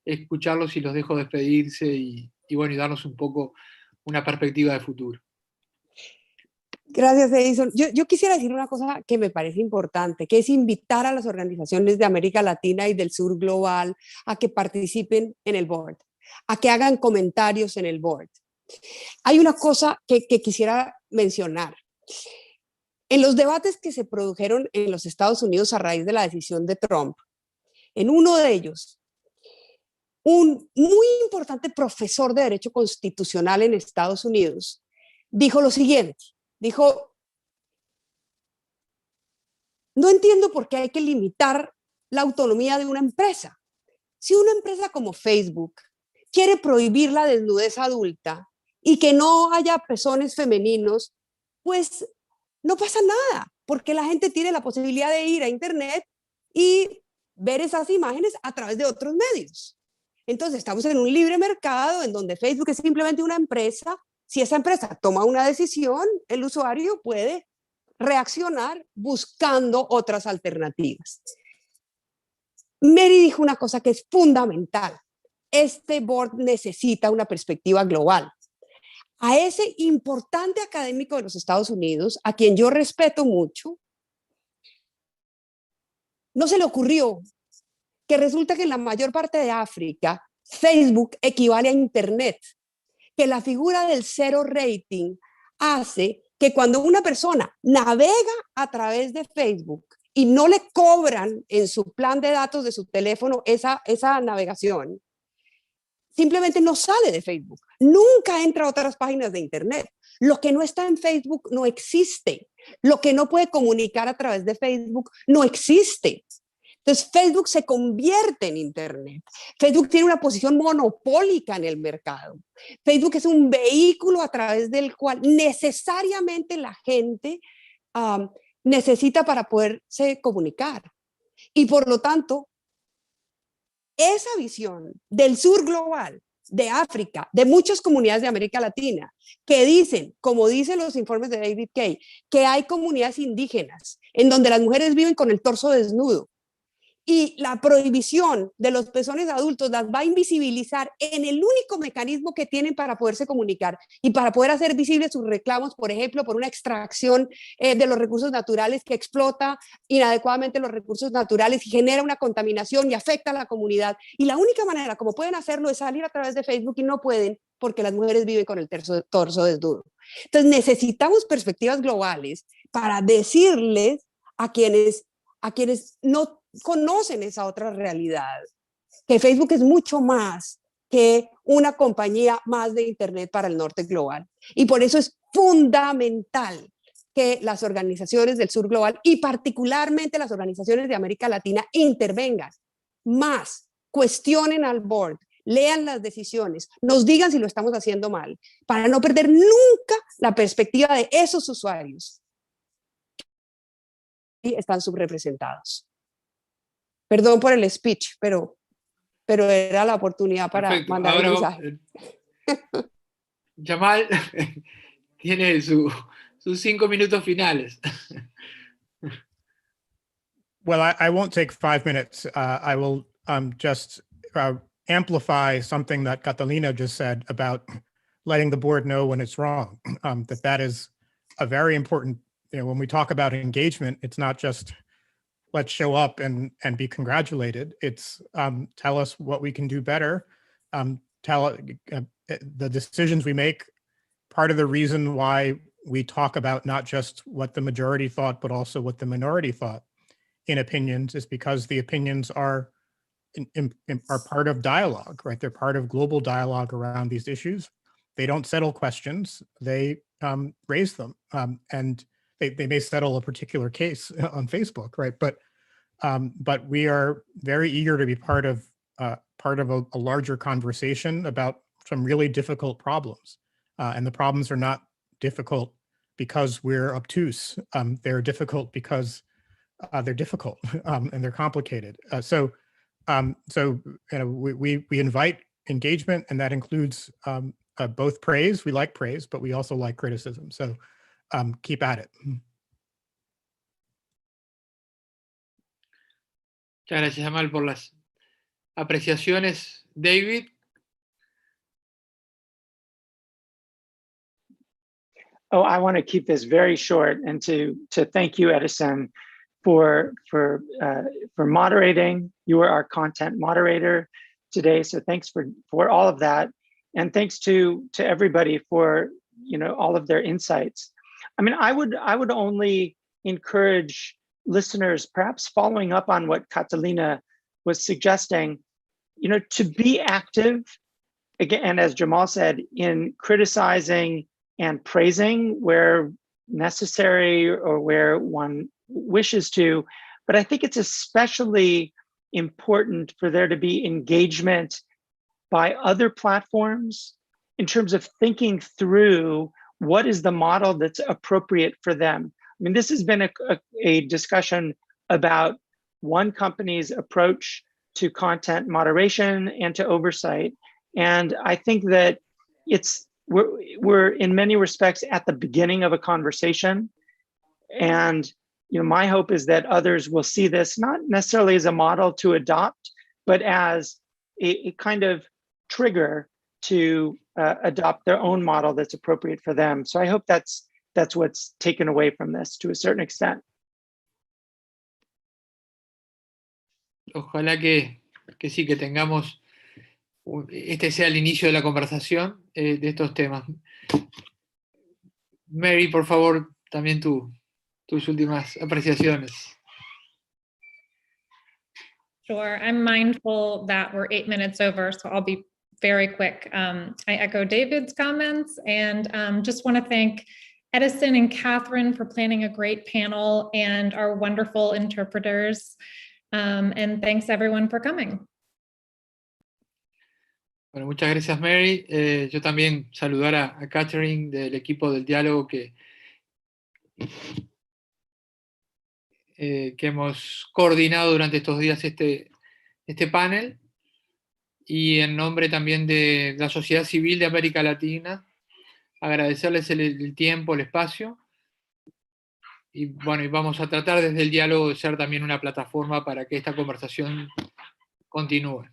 escucharlos y los dejo despedirse y bueno, y darnos un poco una perspectiva de futuro. Gracias, Edison. Yo quisiera decir una cosa que me parece importante, que es invitar a las organizaciones de América Latina y del Sur Global a que participen en el board, a que hagan comentarios en el board. Hay una cosa que quisiera mencionar. En los debates que se produjeron en los Estados Unidos a raíz de la decisión de Trump, en uno de ellos, un muy importante profesor de Derecho Constitucional en Estados Unidos dijo lo siguiente, dijo, no entiendo por qué hay que limitar la autonomía de una empresa. Si una empresa como Facebook quiere prohibir la desnudez adulta y que no haya pezones femeninos, pues no pasa nada, porque la gente tiene la posibilidad de ir a Internet y ver esas imágenes a través de otros medios. Entonces estamos en un libre mercado en donde Facebook es simplemente una empresa. Si esa empresa toma una decisión, el usuario puede reaccionar buscando otras alternativas. Mary dijo una cosa que es fundamental. Este board necesita una perspectiva global. A ese importante académico de los Estados Unidos, a quien yo respeto mucho, no se le ocurrió que resulta que en la mayor parte de África, Facebook equivale a Internet, que la figura del cero rating hace que cuando una persona navega a través de Facebook y no le cobran en su plan de datos de su teléfono esa navegación, simplemente no sale de Facebook, nunca entra a otras páginas de Internet. Lo que no está en Facebook no existe. Lo que no puede comunicar a través de Facebook no existe. Entonces Facebook se convierte en Internet. Facebook tiene una posición monopólica en el mercado. Facebook es un vehículo a través del cual necesariamente la gente necesita para poderse comunicar. Y por lo tanto, esa visión del sur global, de África, de muchas comunidades de América Latina, que dicen, como dicen los informes de David Kaye, que hay comunidades indígenas en donde las mujeres viven con el torso desnudo, y la prohibición de los pezones adultos las va a invisibilizar en el único mecanismo que tienen para poderse comunicar y para poder hacer visibles sus reclamos, por ejemplo, por una extracción de los recursos naturales que explota inadecuadamente los recursos naturales y genera una contaminación y afecta a la comunidad. Y la única manera como pueden hacerlo es salir a través de Facebook y no pueden porque las mujeres viven con el torso desnudo. Entonces necesitamos perspectivas globales para decirles a quienes no conocen esa otra realidad, que Facebook es mucho más que una compañía más de Internet para el norte global. Y por eso es fundamental que las organizaciones del sur global y particularmente las organizaciones de América Latina intervengan más, cuestionen al board, lean las decisiones, nos digan si lo estamos haciendo mal, para no perder nunca la perspectiva de esos usuarios que están subrepresentados. Perdón por el speech, pero era la oportunidad para Perfecto. mandar Ahora el mensaje. Jamal tiene sus 5 minutos finales. Well, I won't take 5 minutes. I will just amplify something that Catalina just said about letting the board know when it's wrong. That is a very important, when we talk about engagement, it's not just let's show up and be congratulated. It's tell us what we can do better. Tell the decisions we make. Part of the reason why we talk about not just what the majority thought, but also what the minority thought in opinions is because the opinions are part of dialogue, right? They're part of global dialogue around these issues. They don't settle questions, they raise them. And they may settle a particular case on Facebook, right? But we are very eager to be part of a larger conversation about some really difficult problems. And the problems are not difficult because we're obtuse. They're difficult because they're difficult and they're complicated. So we invite engagement, and that includes both praise. We like praise, but we also like criticism. So keep at it. Muchas gracias, Jamal, por las apreciaciones. David. Oh, I want to keep this very short and to thank you, Edison, for moderating. You are our content moderator today, so thanks for all of that, and thanks to everybody for all of their insights. I mean, I would only encourage listeners, perhaps following up on what Catalina was suggesting, to be active again, and as Jamal said, in criticizing and praising where necessary or where one wishes to. But I think it's especially important for there to be engagement by other platforms in terms of thinking through what is the model that's appropriate for them. I mean, this has been a discussion about one company's approach to content moderation and to oversight. And I think that we're in many respects at the beginning of a conversation. And my hope is that others will see this not necessarily as a model to adopt, but as a kind of trigger to adopt their own model that's appropriate for them. So I hope that's what's taken away from this to a certain extent. Ojalá que sí, que tengamos, este sea el inicio de la conversación de estos temas. Mary, por favor, también tus últimas apreciaciones. Sure, I'm mindful that we're 8 minutes over, so I'll be very quick. I echo David's comments and just want to thank Edison and Catherine for planning a great panel and our wonderful interpreters. And thanks everyone for coming. Bueno, muchas gracias, Mary. Yo también saludar a Catherine del equipo del diálogo que hemos coordinado durante estos días este panel, y en nombre también de la sociedad civil de América Latina, agradecerles el tiempo, el espacio, y bueno, y vamos a tratar desde el diálogo de ser también una plataforma para que esta conversación continúe.